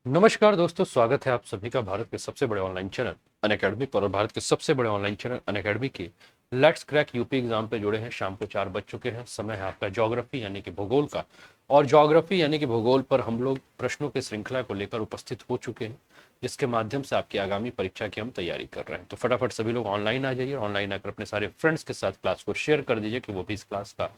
नमस्कार दोस्तों, स्वागत है आप सभी का भारत के सबसे बड़े ऑनलाइन चैनल अनअकैडमी पर। और भारत के सबसे बड़े ऑनलाइन चैनल अनअकैडमी के लेट्स क्रैक यूपी एग्जाम पे जुड़े हैं। शाम को 4 बज चुके हैं। समय है आपका ज्योग्राफी यानी कि भूगोल का। और ज्योग्राफी यानी कि भूगोल पर हम लोग प्रश्नों की श्रृंखला को लेकर उपस्थित हो चुके हैं, जिसके माध्यम से आपकी आगामी परीक्षा की हम तैयारी कर रहे हैं। तो फटाफट सभी लोग ऑनलाइन आ जाइए। ऑनलाइन आकर अपने सारे फ्रेंड्स के साथ क्लास को शेयर कर दीजिए कि वो भी इस क्लास का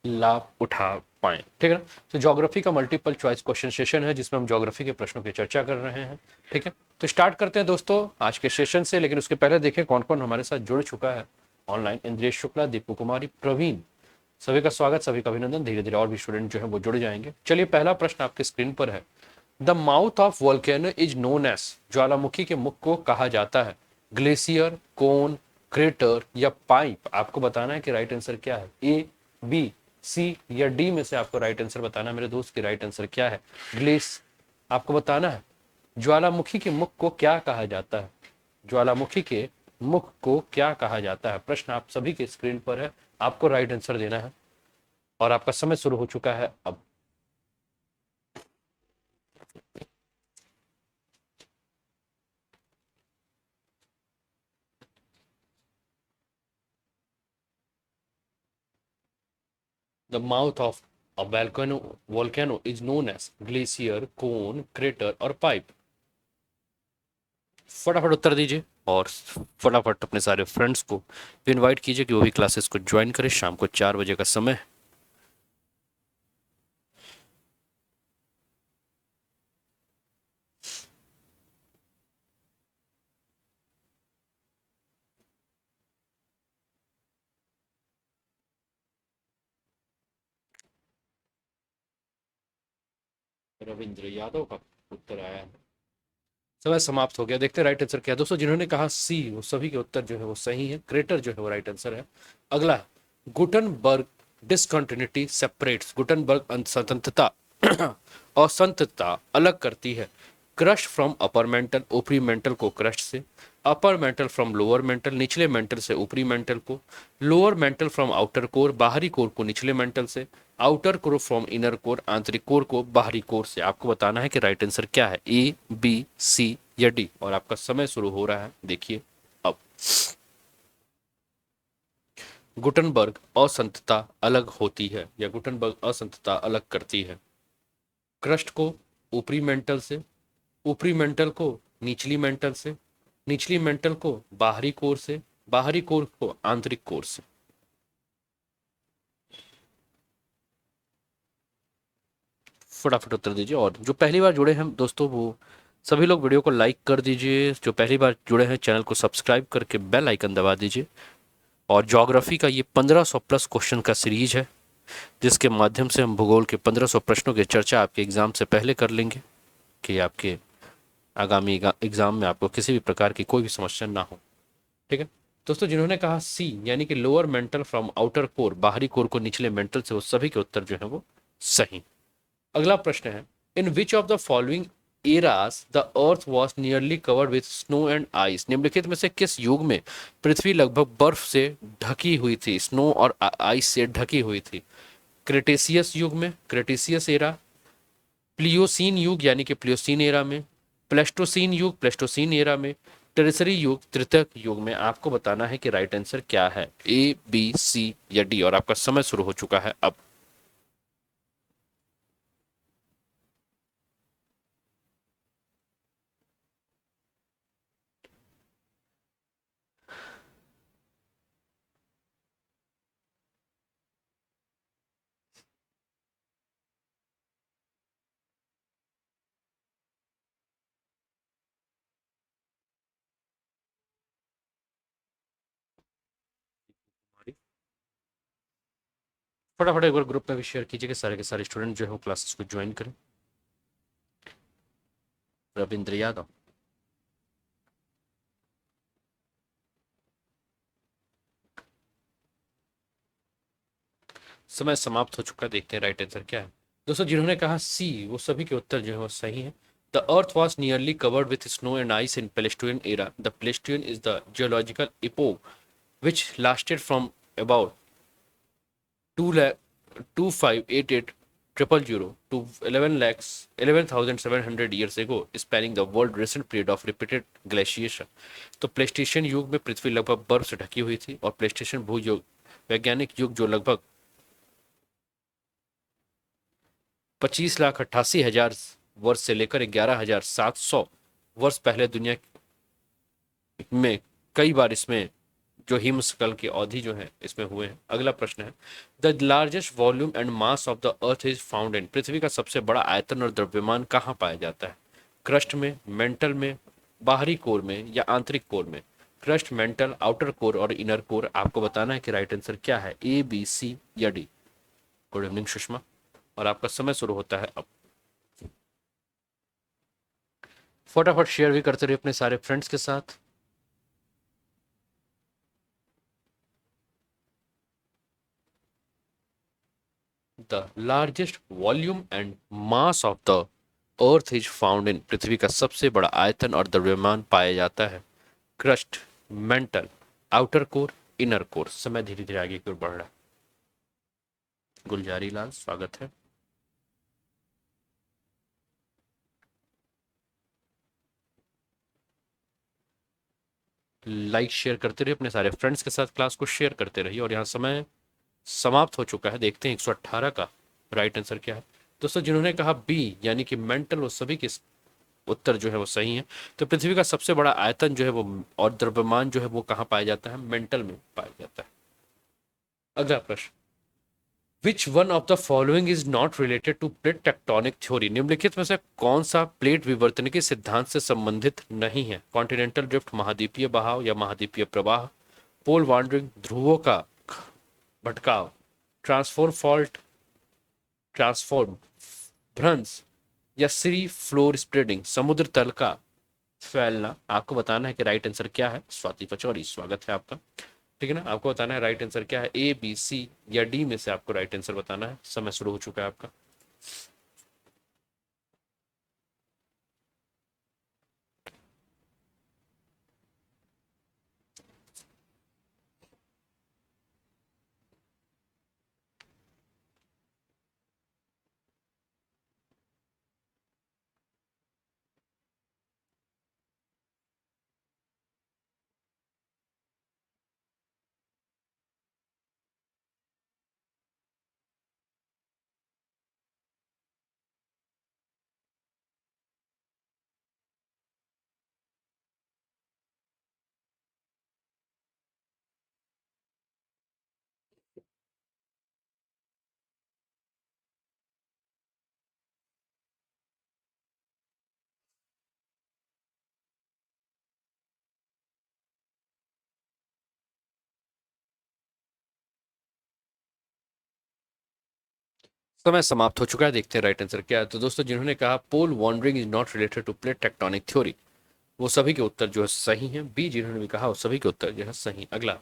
लाभ उठा पाए। ठीक है ना। तो ज्योग्राफी का मल्टीपल चॉइस क्वेश्चन सेशन है, जिसमें हम ज्योग्राफी के प्रश्नों की चर्चा कर रहे हैं। ठीक है, तो स्टार्ट करते हैं दोस्तों आज के सेशन से। लेकिन उसके पहले देखें कौन कौन हमारे साथ जुड़ चुका है ऑनलाइन। इंद्रेश शुक्ला, दीपू कुमारी, प्रवीण, सभी का स्वागत, सभी का अभिनंदन। धीरे धीरे और भी स्टूडेंट जो है वो जुड़ जाएंगे। चलिए, पहला प्रश्न आपके स्क्रीन पर है। The mouth of volcano is known as, ज्वालामुखी के मुख को कहा जाता है ग्लेशियर, कोन, क्रेटर या पाइप। आपको बताना है कि राइट आंसर क्या है। ए, बी, सी या डी में से आपको राइट आंसर बताना है। मेरे दोस्त की राइट आंसर क्या है? ग्लेस। आपको बताना है ज्वालामुखी के मुख को क्या कहा जाता है। ज्वालामुखी के मुख को क्या कहा जाता है? प्रश्न आप सभी के स्क्रीन पर है, आपको राइट आंसर देना है। और आपका समय शुरू हो चुका है अब। The mouth of a volcano is known as glacier, cone, crater और pipe। फटाफट उत्तर दीजिए और फटाफट अपने सारे फ्रेंड्स को भी इनवाइट कीजिए कि वो भी क्लासेस को ज्वाइन करें। शाम को 4 बजे का समय है। रविंद्र यादव का उत्तर आया है। समय समाप्त हो गया। देखते हैं राइट आंसर क्या है दोस्तों। जिन्होंने कहा सी, वो सभी के उत्तर जो है वो सही है। क्रेटर जो है वो राइट आंसर है। अगला, गुटनबर्ग डिसकंटिन्यूटी सेपरेट्स। गुटनबर्ग स्वतंत्रता और संतता अलग करती है। क्रश फ्रॉम अपर मेंटल, ऊपरी मेंटल को क्रश से। Upper mantle from lower mental, निचले मेंटल से ऊपरी मेंटल को। Lower mental from outer core, बाहरी कोर को निचले मेंटल से। Outer core from inner core, आंतरिक कोर को बाहरी कोर से। आपको बताना है कि राइट आंसर क्या है। ए, बी, सी या डी। और आपका समय शुरू हो रहा है, देखिए अब। गुटनबर्ग असंतता अलग होती है, या गुटनबर्ग असंतता अलग करती है। क्रस्ट को ऊपरी मेंटल से, ऊपरी मेंटल को निचली मेंटल से, निचली मेंटल को बाहरी कोर से, बाहरी कोर को आंतरिक कोर से। फटाफट उत्तर दीजिए। और जो पहली बार जुड़े हैं दोस्तों, वो सभी लोग वीडियो को लाइक कर दीजिए। जो पहली बार जुड़े हैं चैनल को सब्सक्राइब करके बेल आइकन दबा दीजिए। और ज्योग्राफी का ये 1500 प्लस क्वेश्चन का सीरीज है, जिसके माध्यम से हम भूगोल के 1500 प्रश्नों की चर्चा आपके एग्जाम से पहले कर लेंगे, कि आपके आगामी एग्जाम में आपको किसी भी प्रकार की कोई भी समस्या ना हो। ठीक है दोस्तों, जिन्होंने कहा सी यानी कि lower mental from outer core, बाहरी कोर को निचले मेंटल से, वो सभी के उत्तर जो है वो सही। अगला प्रश्न है, in which of the following eras the earth was nearly covered with snow and ice. निम्नलिखित में से किस युग में पृथ्वी लगभग बर्फ से ढकी हुई थी, स्नो और आइस से ढकी हुई थी? क्रेटेशियस युग में, क्रेटेशियस एरा। प्लियोसीन युग यानी कि प्लियोसीन एरा में। प्लेस्टोसीन युग, प्लेस्टोसीन एरा में। टेरेसरी युग, तृतीयक युग में। आपको बताना है कि राइट आंसर क्या है। ए, बी, सी या डी। और आपका समय शुरू हो चुका है अब। फटाफट एक बार ग्रुप में भी शेयर कीजिए कि सारे के सारे स्टूडेंट जो है वो क्लासेस को ज्वाइन करें। रविंद्र यादव। समय समाप्त हो चुका है। देखते हैं राइट आंसर क्या है दोस्तों। जिन्होंने कहा सी, वो सभी के उत्तर जो है वो सही है। The earth was nearly covered with snow and ice in Pleistocene era. The Pleistocene is the geological epoch which lasted from about 2 lakh 2588 000 to 11 lakhs 11,700 years ago, spanning the world recent period of repeated glaciation। तो PlayStation युग में पृथ्वी लगभग बर्फ से ढकी हुई थी, और प्लेस्टेशन भूयुग वैज्ञानिक युग जो लगभग 25,88,000 वर्ष से लेकर 11,700 वर्ष पहले दुनिया में कई बार इसमें जो हिमस्खलन की अवधि जो है इसमें हुए हैं। अगला प्रश्न है, the largest volume and mass of the earth is found in. पृथ्वी का सबसे बड़ा आयतन और द्रव्यमान कहाँ पाया जाता है? क्रस्ट में, मेंटल में, बाहरी कोर में या आंतरिक कोर में? क्रस्ट, मेंटल, आउटर कोर और इनर कोर। आपको बताना है कि राइट आंसर क्या है, ए, बी, सी या डी। गुड इवनिंग सुषमा, और आपका समय शुरू होता है अब। फटाफट शेयर भी करते रहिए अपने सारे फ्रेंड्स के साथ। The largest volume and mass of the earth is found in. पृथ्वी का सबसे बड़ा आयतन और द्रव्यमान पाया जाता है crust, mantle, outer core, inner core. समय धीरे धीरे आगे की ओर बढ़ रहा है। गुलजारी लाल, स्वागत है। लाइक शेयर करते रहिए अपने सारे फ्रेंड्स के साथ, क्लास को शेयर करते रहिए। और यहाँ समय समाप्त हो चुका है, देखते हैं 118 का राइट आंसर क्या है। दोस्तों जिन्होंने कहा बी यानी कि मेंटल, वो सभी के उत्तर जो है वो सही है। तो पृथ्वी का सबसे बड़ा आयतन जो है वो और द्रव्यमान जो है वो कहाँ पाया जाता है? मेंटल में पाया जाता है। अगला प्रश्न, which one of the following is not related to plate tectonic theory. निम्नलिखित में से कौन सा प्लेट विवर्तन के सिद्धांत से संबंधित नहीं है? कॉन्टिनेंटल ड्रिफ्ट, महाद्वीपीय बहाव या महाद्वीपीय प्रवाह, पोल वांडरिंग, ध्रुवों का भटकाव, ट्रांसफॉर्म फॉल्ट, ट्रांसफॉर्म भ्रंश या सी फ्लोर स्प्रेडिंग, समुद्र तल का फैलना। आपको बताना है कि राइट आंसर क्या है। स्वाति पचौरी, स्वागत है आपका। ठीक है ना, आपको बताना है राइट आंसर क्या है, ए, बी, सी या डी में से आपको राइट आंसर बताना है। समय शुरू हो चुका है आपका। समय समाप्त हो चुका है, देखते हैं राइट आंसर क्या है। तो दोस्तों जिन्होंने कहा pole wandering is not related to plate tectonic theory, वो सभी के उत्तर जो है सही हैं। बी जिन्होंने भी कहा वो सभी के उत्तर जो है सही। अगला,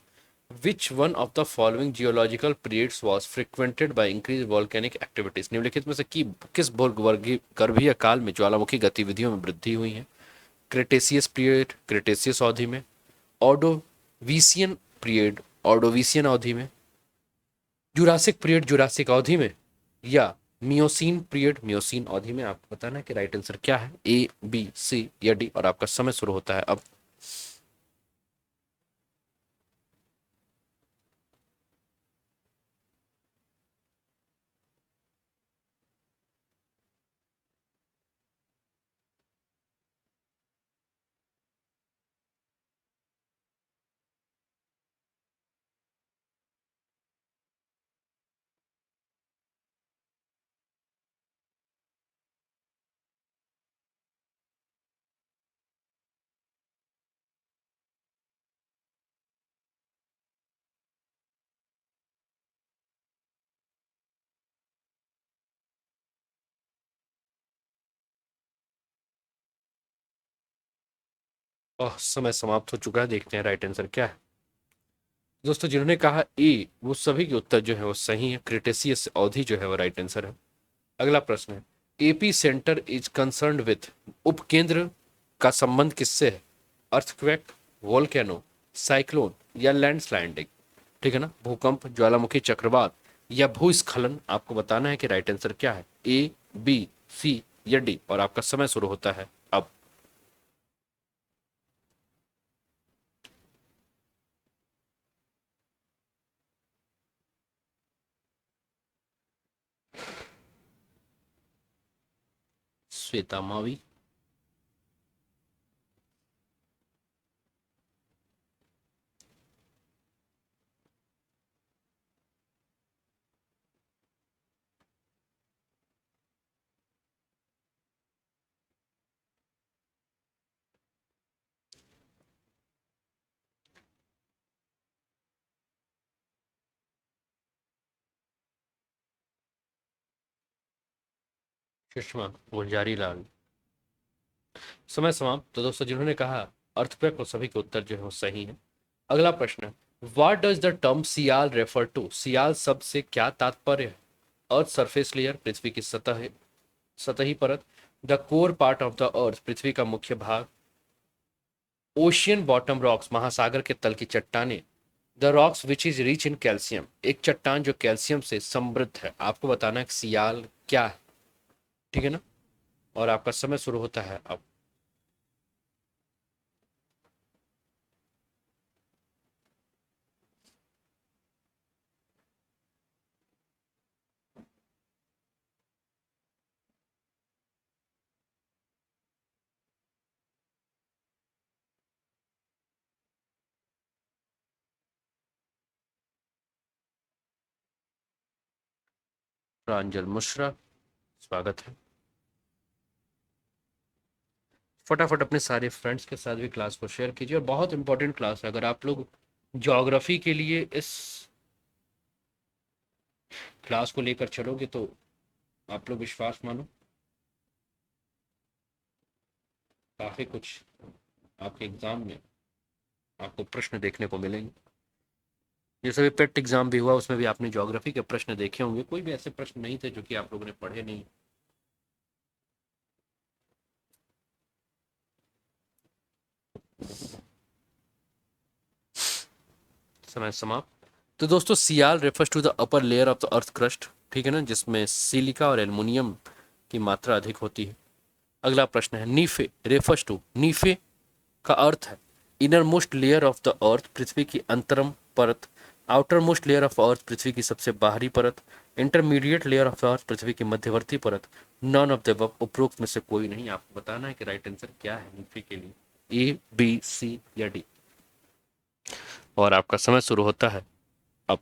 which one of the following geological periods was frequented by increase volcanic activities. निम्नलिखित में से किस भूगर्भीय गर्भीय काल में ज्वालामुखी गतिविधियों में वृद्धि हुई है? क्रेटेशियस पीरियड, क्रेटेशियस अवधि में, ऑर्डोविशियन पीरियड, ऑर्डोविशियन अवधि में, जुरासिक पीरियड, जुरासिक अवधि में, या मियोसीन पीरियड, मियोसीन अवधि में। आपको बताना है कि राइट आंसर क्या है, ए, बी, सी या डी। और आपका समय शुरू होता है अब। समय समाप्त हो चुका है, देखते हैं राइट आंसर क्या है। दोस्तों जिन्होंने कहा ए, वो सभी के उत्तर जो है वो सही है। क्रिटेशियस अवधि जो है वो राइट आंसर है। अगला प्रश्न है, AP centre is concerned with. उपकेंद्र का संबंध किससे है? अर्थक्वेक, वोल्केनो, साइक्लोन या लैंडस्लाइडिंग। ठीक है ना, भूकंप, ज्वालामुखी चक्रवात, या भूस्खलन, आपको बताना है कि राइट आंसर क्या है, ए, बी, सी या डी। और आपका समय शुरू होता है अब। श्वेता मावी। सुषमा गुलजारी लाल। समय समाप्त। तो दोस्तों जिन्होंने कहा अर्थक्वेक, वो सभी के उत्तर जो है वो सही है। अगला प्रश्न, what does the term sial refer to, sial शब्द से क्या तात्पर्य है? अर्थ सरफेस लेयर, पृथ्वी की सतह, सतही परत। The core part of the earth, पृथ्वी का मुख्य भाग। ओशियन बॉटम रॉक्स, महासागर के तल की चट्टानें। The rocks which is rich in calcium, एक चट्टान जो कैल्शियम से समृद्ध है। आपको बताना है कि सियाल क्या है, ठीक है ना? और आपका समय शुरू होता है अब। प्रांजल मिश्रा, स्वागत है। फटाफट अपने सारे फ्रेंड्स के साथ भी क्लास को शेयर कीजिए, और बहुत इंपॉर्टेंट क्लास है। अगर आप लोग ज्योग्राफी के लिए इस क्लास को लेकर चलोगे तो आप लोग विश्वास मानो काफी कुछ आपके एग्जाम में आपको प्रश्न देखने को मिलेंगे। जैसे भी पेट एग्जाम भी हुआ, उसमें भी आपने ज्योग्राफी के प्रश्न देखे होंगे, कोई भी ऐसे प्रश्न नहीं थे जो कि आप लोगों ने पढ़े नहीं। समय समाप्त। तो दोस्तों sial refers to the upper layer of the earth crust, ठीक है ना, जिसमें सिलिका और एल्युमिनियम की मात्रा अधिक होती है। अगला प्रश्न है, नीफे रेफर्स टू, नीफे का अर्थ है inner most layer of the earth, पृथ्वी की अंतरम परत। Outer most layer of earth, पृथ्वी की सबसे बाहरी परत। इंटरमीडिएट लेयर ऑफ अर्थ, पृथ्वी की मध्यवर्ती परत। नॉन ऑफ द अबव, उपरोक्त में से कोई नहीं। आपको बताना है कि राइट आंसर क्या है नीफे के लिए, ए, बी, सी या डी। और आपका समय शुरू होता है अब।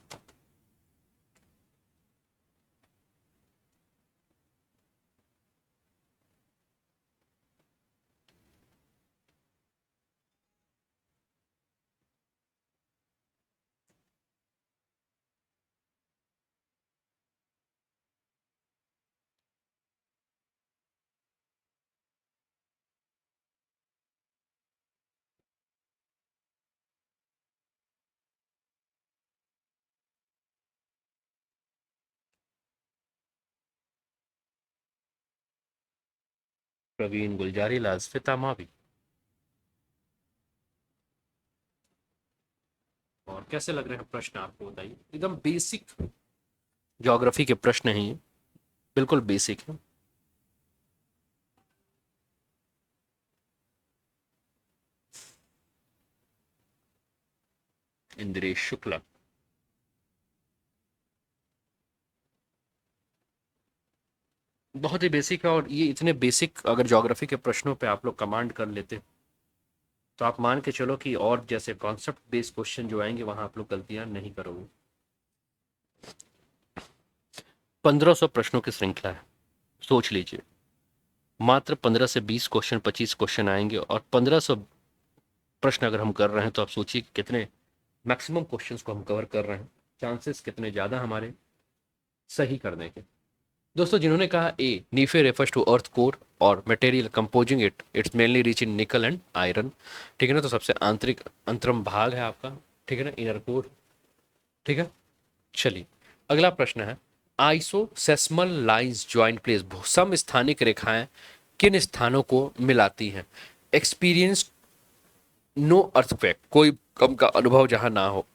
प्रवीण गुलजारी लाल स्फिता मावी। और कैसे लग रहे हैं प्रश्न, आपको बताइए। एकदम बेसिक ज्योग्राफी के प्रश्न हैं ये, बिल्कुल बेसिक है। इंद्रेश शुक्ला। बहुत ही बेसिक है, और ये इतने बेसिक अगर ज्योग्राफी के प्रश्नों पे आप लोग कमांड कर लेते तो आप मान के चलो कि और जैसे कॉन्सेप्ट बेस्ड क्वेश्चन जो आएंगे वहां आप लोग गलतियां नहीं करोगे। 1500 प्रश्नों की श्रृंखला है, सोच लीजिए। मात्र 15 से 20 क्वेश्चन, 25 क्वेश्चन आएंगे, और 1500 प्रश्न अगर हम कर रहे हैं तो आप सोचिए कि कितने मैक्सिमम क्वेश्चंस को हम कवर कर रहे हैं, चांसेस कितने ज्यादा हमारे सही करने के। दोस्तों जिन्होंने कहा ए, नीफे रेफर्स टू अर्थ कोर और material composing it, it's mainly rich in निकल एंड आयरन, ठीक है ना, तो सबसे आंतरिक अंतरम भाग है आपका, ठीक है ना, इनर कोर, ठीक है। चलिए अगला प्रश्न है, आइसोसेस्मल लाइंस ज्वाइंट प्लेस, सम स्थानिक रेखाएं किन स्थानों को मिलाती हैं? एक्सपीरियंस नो अर्थक्वेक, कोई कम का अनुभव जहां ना हो।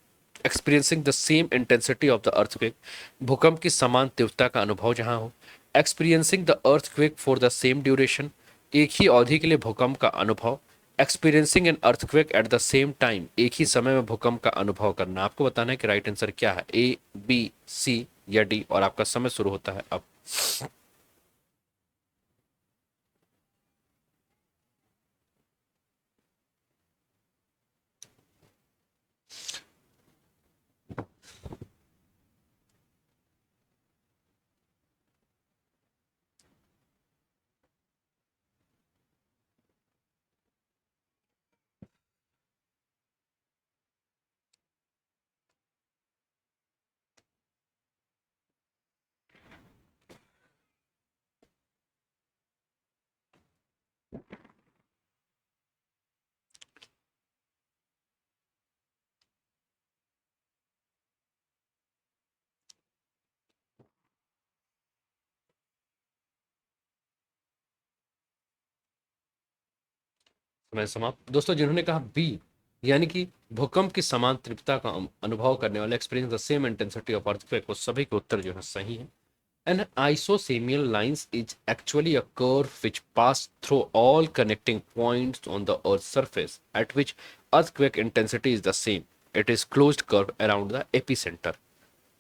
Experiencing the same intensity of the earthquake, भूकंप की समान तीव्रता का अनुभव जहां हो। Experiencing the earthquake for the same duration, एक ही अवधि के लिए भूकंप का अनुभव। Experiencing an earthquake eight the same time, एक ही समय में भूकंप का अनुभव करना। आपको बताना है कि राइट आंसर क्या है, ए, बी, सी या डी, और आपका समय शुरू होता है अब। समय समाप्त। दोस्तों जिन्होंने कहा बी, यानी कि भूकंप की समान तीव्रता का अनुभव करने वाले, experience the same intensity of earthquake, वो सभी के उत्तर जो है सही है। An isosemial lines is actually a curve which passes through all connecting points on the Earth's surface at which earthquake intensity is the same. It is closed curve around the epicenter.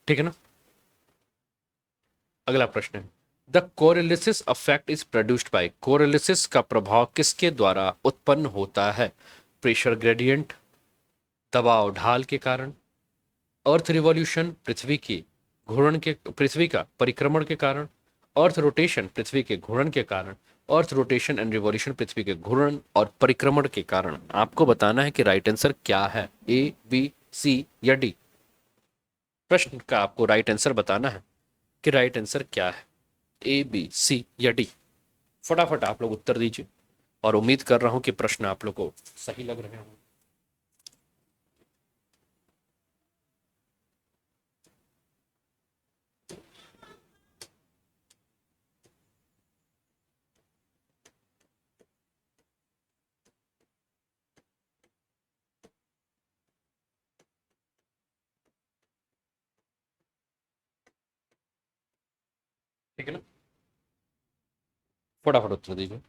ठीक है ना। अगला प्रश्न है, the Coriolis effect is produced by, Coriolis का प्रभाव किसके द्वारा उत्पन्न होता है। प्रेशर ग्रेडियंट, दबाव ढाल के कारण, अर्थ रिवॉल्यूशन, पृथ्वी का परिक्रमण के कारण, अर्थ रोटेशन, पृथ्वी के घूर्णन के कारण, अर्थ रोटेशन एंड रिवॉल्यूशन, पृथ्वी के घूर्णन और परिक्रमण के कारण। आपको बताना है कि राइट आंसर क्या है, ए, बी, सी या डी। प्रश्न का आपको राइट आंसर बताना है कि राइट आंसर क्या है, ए, बी, सी या डी। फटाफट आप लोग उत्तर दीजिए, और उम्मीद कर रहा हूं कि प्रश्न आप लोग को सही लग रहे होंगे। ठीक है ना, फटाफट उत्तर दीजिए।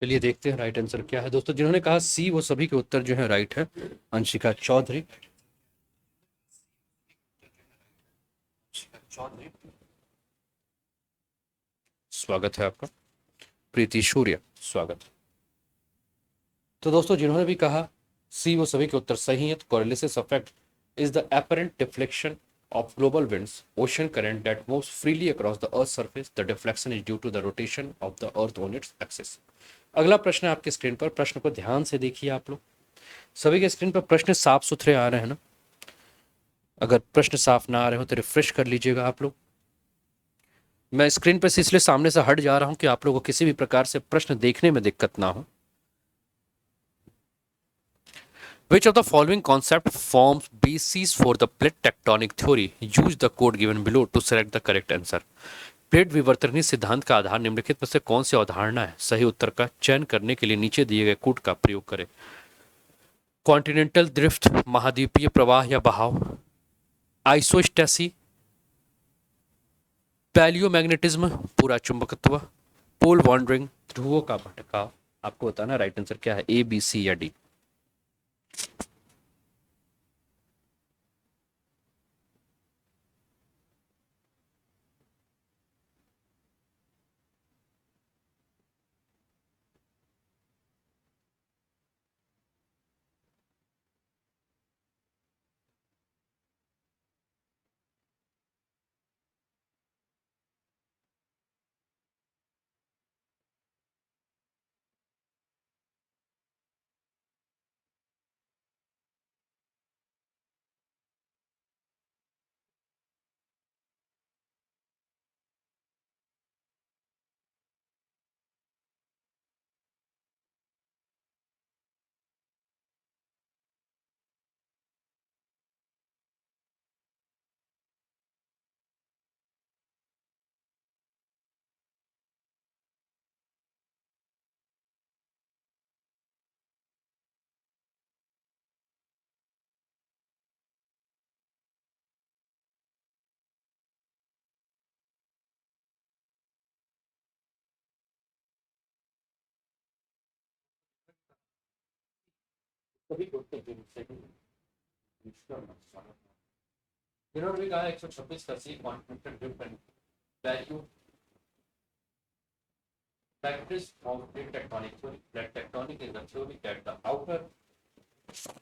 चलिए देखते हैं राइट आंसर क्या है। दोस्तों जिन्होंने कहा सी, वो सभी के उत्तर जो है राइट है। अंशिका चौधरी, स्वागत है आपका। प्रीति सूर्य, स्वागत। तो दोस्तों जिन्होंने भी कहा सी, वो सभी के उत्तर सही है। तो Coriolis effect is the apparent deflection of global winds, ocean current that moves freely across the earth's surface. The deflection is due to the rotation of the earth on its axis. अगला प्रश्न है आपके screen पर, प्रश्न को ध्यान से देखिए आप लोग। सभी के स्क्रीन पर प्रश्न साफ सुथरे आ रहे हैं ना। अगर प्रश्न साफ ना आ रहे हो तो रिफ्रेश कर लीजिएगा आप लोग। मैं स्क्रीन पर से इसलिए सामने से हट जा रहा हूं कि आप लोगों को किसी भी प्रकार से प्रश्न देखने में दिक्कत ना हो। Which of the following concept forms basis for the plate tectonic theory? Use the code given below to select the correct answer. Plate विवर्तनीय सिद्धांत का आधार निम्नलिखित में से कौन सी अवधारणा है? सही उत्तर का चयन करने के लिए नीचे दिए गए कोड का प्रयोग करें। कॉन्टिनेंटल ड्रिफ्ट, महाद्वीपीय प्रवाह या बहाव, आइसोस्टेसी, पैलियोमैग्नेटिज्म, पूरा चुंबकत्व, पोल वॉन्डरिंग, ध्रुवों का भटकाव। आपको बताना राइट आंसर क्या है, ए, बी, सी या डी। इन्होंने भी कहा 126 का सी quantum different value practice of plate tectonic theory. Plate tectonic is the theory that the outer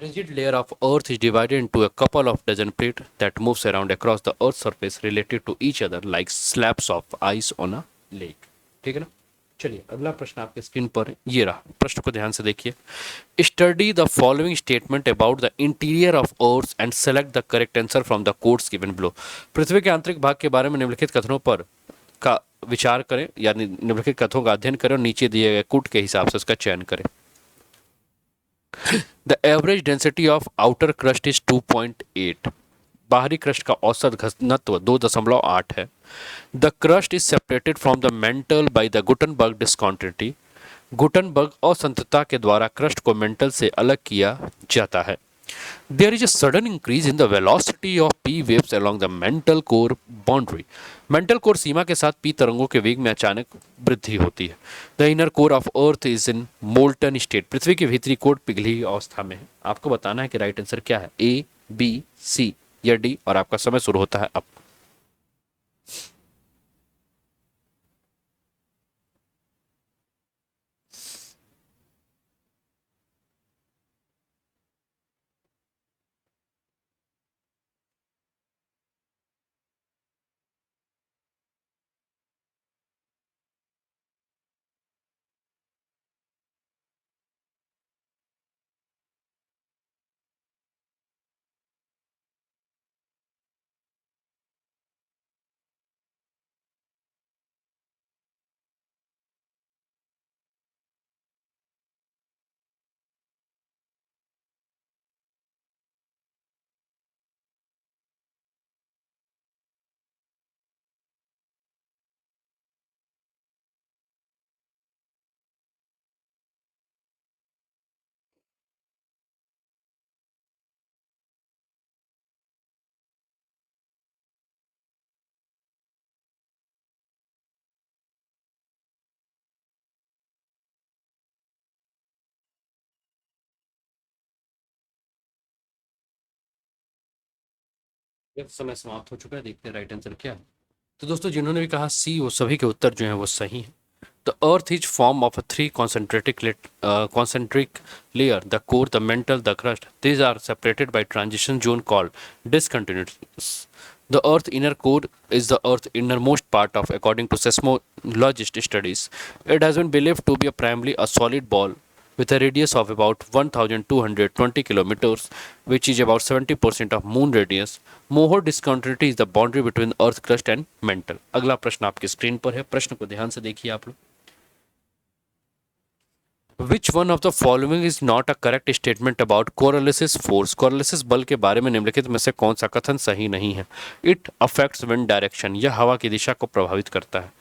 rigid layer of Earth is divided into a couple of dozen plates that moves around across the Earth's surface related to each other like slabs of ice on a lake. ठीक है ना? चलिए अगला प्रश्न आपके screen पर ये रहा, प्रश्न को ध्यान से देखिए। Study the following statement about the interior of earth and select the correct answer from the codes given below. पृथ्वी के आंतरिक भाग के बारे में निम्नलिखित कथनों पर का विचार करें या निम्नलिखित कथनों का अध्ययन करें और नीचे दिए गए कूट के हिसाब से उसका चयन करें। The average density of outer crust is 2.8। बाहरी क्रस्ट का औसत घनत्व 2.8 है। The crust is separated from the mantle by the Gutenberg discontinuity. Gutenberg असंतता के द्वारा क्रस्ट को मेंटल से अलग किया जाता है। There is a sudden increase in the velocity of P waves along the mantle core boundary. Mantle core सीमा के साथ P तरंगों के वेग में अचानक वृद्धि होती है। The inner core of Earth is in molten state. पृथ्वी की भीतरी कोर पिघली अवस्था में है। आपको बताना है कि राइट आंसर क्या है, A, B, C या D, और आपका समय शुरू होता है अब। समय समाप्त हो चुका है, देखते हैं राइट आंसर क्या है। तो दोस्तों जिन्होंने भी कहा सी, वो सभी के उत्तर जो हैं वो सही हैं। The Earth is formed of a three concentric layer: the core, the mantle, the crust. These are separated by transition zone called discontinuities. The Earth inner core is the Earth's innermost part of, according to seismologist studies. It has been believed to be primarily a solid ball with a radius of about 1220 kilometers, which is about 70% of moon radius. मोहर discontinuity is the boundary between earth crust and mental. अगला प्रश्न आपकी screen पर है, प्रश्न को ध्यान से देखिए आप लोग। Which one of the following is not a correct statement about Coriolis force? Coriolis बल के बारे में निम्नलिखित में से कौन सा कथन सही नहीं है? It affects wind direction. यह हवा की दिशा को प्रभावित करता है।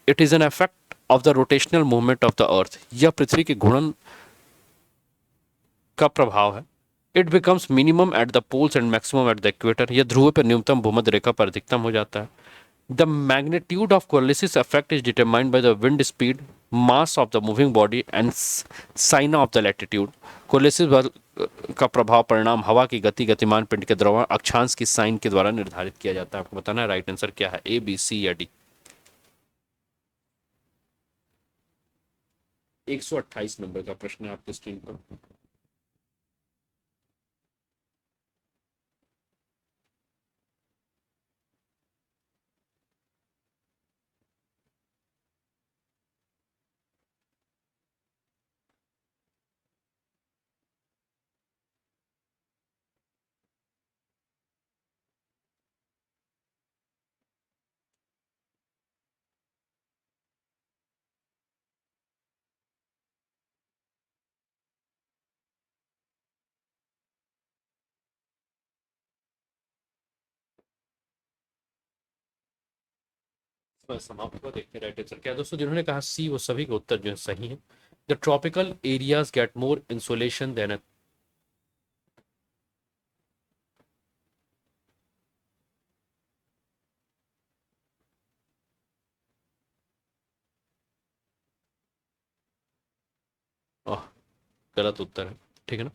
It is an effect of the rotational movement of the earth. यह पृथ्वी के घूर्णन का प्रभाव है। It becomes minimum at the poles and maximum at the equator. यह ध्रुव पर न्यूनतम भूमध्य रेखा पर अधिकतम हो जाता है। The magnitude of Coriolis effect is determined by the wind speed, mass of the moving body and sign of the latitude। कोलिसिस बल का प्रभाव परिणाम हवा की गति, गतिमान पिंड के द्रव्यमान अक्षांश की साइन के द्वारा निर्धारित किया जाता है। आपको बताना है राइट आंसर क्या है, ए, बी, सी या डी। 128 नंबर का प्रश्न है आपकी स्क्रीन पर। समाप्त हुआ, देखते हैं राइट आंसर क्या है। दोस्तों जिन्होंने कहा सी वो सभी के उत्तर जो है सही है। The tropical areas get more insolation than. गलत उत्तर है, ठीक है ना।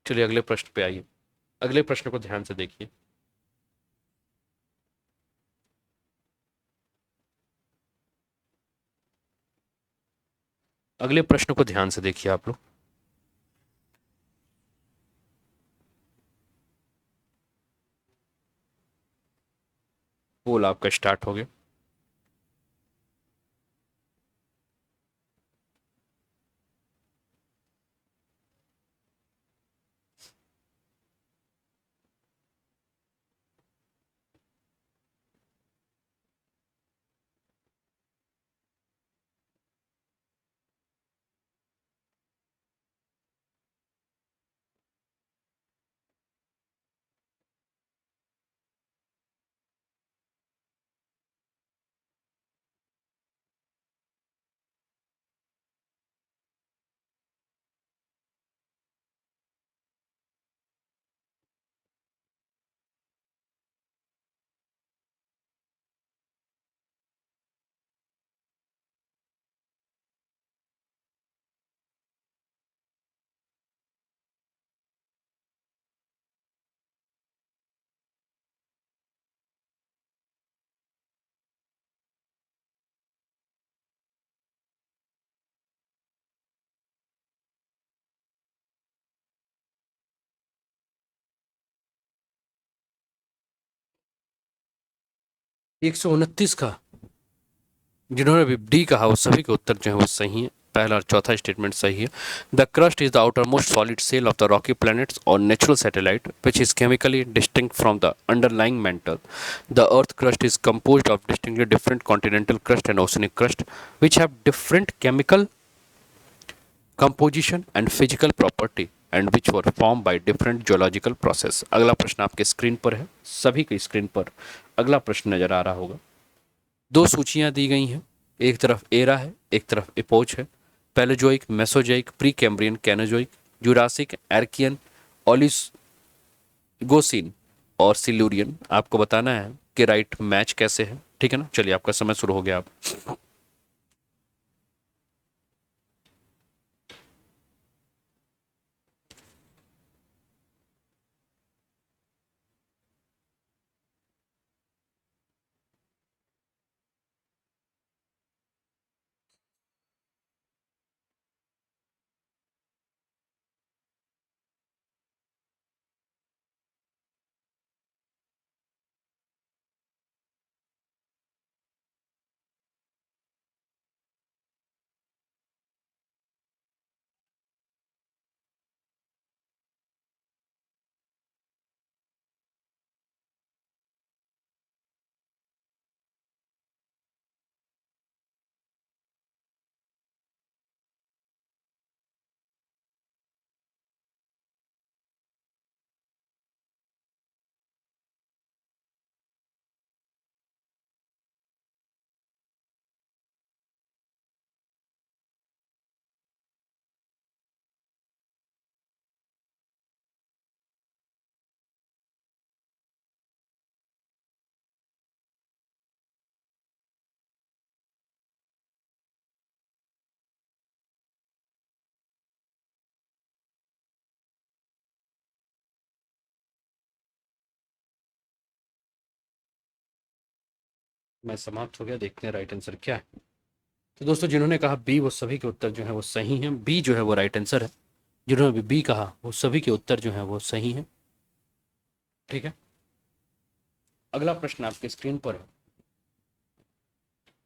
चलिए अगले प्रश्न पे आइए। अगले प्रश्न को ध्यान से देखिए। अगले प्रश्न को ध्यान से देखिए आप लोग। पोल आपका स्टार्ट हो गया। एक सौ उनतीस का जिन्होंने भी डी कहा वो सभी के उत्तर जो है वो सही है। पहला और चौथा स्टेटमेंट सही है। The crust is the outer most solid shell of the rocky planets और natural satellite which is chemically distinct from the underlying mantle. The earth crust is composed of distinctly different continental crust and oceanic crust which have different chemical composition and physical property and which were formed by different geological process। अगला प्रश्न आपके screen पर है, सभी की screen पर अगला प्रश्न नजर आ रहा होगा। दो सूचियां दी गई हैं, एक तरफ एरा है, एक तरफ इपोच है। Palaeozoic, Mesozoic, pre Cambrian, Cenozoic, Jurassic, Archean, Oligocene और सिल्यूरियन। आपको बताना है कि राइट मैच कैसे है, ठीक है ना। चलिए आपका समय शुरू हो गया। आप मैं समाप्त हो गया, देखते हैं राइट आंसर क्या है। तो दोस्तों जिन्होंने कहा बी वो सभी के उत्तर जो है वो सही हैं, बी जो है वो राइट आंसर है। जिन्होंने भी बी कहा वो सभी के उत्तर जो है वो सही हैं। ठीक है, अगला प्रश्न आपके स्क्रीन पर है।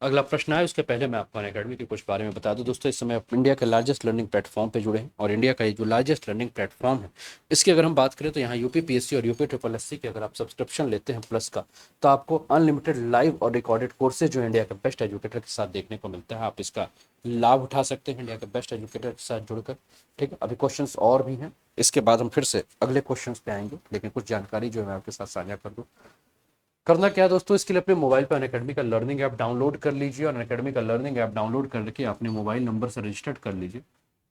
अगला प्रश्न है, उसके पहले मैं आपको अनअकैडमी के कुछ बारे में बता दूं। दोस्तों इस समय आप इंडिया के लार्जेस्ट लर्निंग प्लेटफॉर्म पे जुड़े हैं, और इंडिया का ये जो लार्जेस्ट लर्निंग प्लेटफॉर्म है, इसकी अगर हम बात करें तो यहाँ यूपी पीएससी और यूपी ट्रिपल एससी के अगर आप सब्सक्रिप्शन लेते हैं प्लस का, तो आपको अनलिमिटेड लाइव और रिकॉर्डेड कोर्सेज जो इंडिया के बेस्ट एजुकेटर के साथ देखने को मिलता है। आप इसका लाभ उठा सकते हैं इंडिया के बेस्ट एजुकेटर के साथ जुड़कर। ठीक है, अभी क्वेश्चन और भी हैं, इसके बाद हम फिर से अगले क्वेश्चन पे आएंगे, लेकिन कुछ जानकारी जो है मैं आपके साथ साझा कर दूँ। करना क्या है दोस्तों, इसके लिए अपने मोबाइल पर अनअकैडमी का लर्निंग ऐप डाउनलोड कर लीजिए, और अनअकैडमी का लर्निंग ऐप डाउनलोड करके अपने मोबाइल नंबर से रजिस्टर्ड कर लीजिए।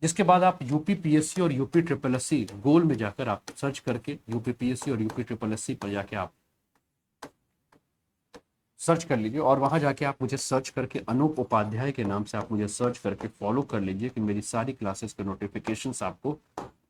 जिसके बाद आप यूपी पीएससी और यूपी ट्रिपल एससी गोल में जाकर आप सर्च करके यूपी पीएससी और यूपी ट्रिपल एससी पर जाके आप सर्च कर लीजिए, और वहां जाके आप मुझे सर्च करके अनूप उपाध्याय के नाम से आप मुझे सर्च करके फॉलो कर लीजिए कि मेरी सारी क्लासेस के नोटिफिकेशंस आपको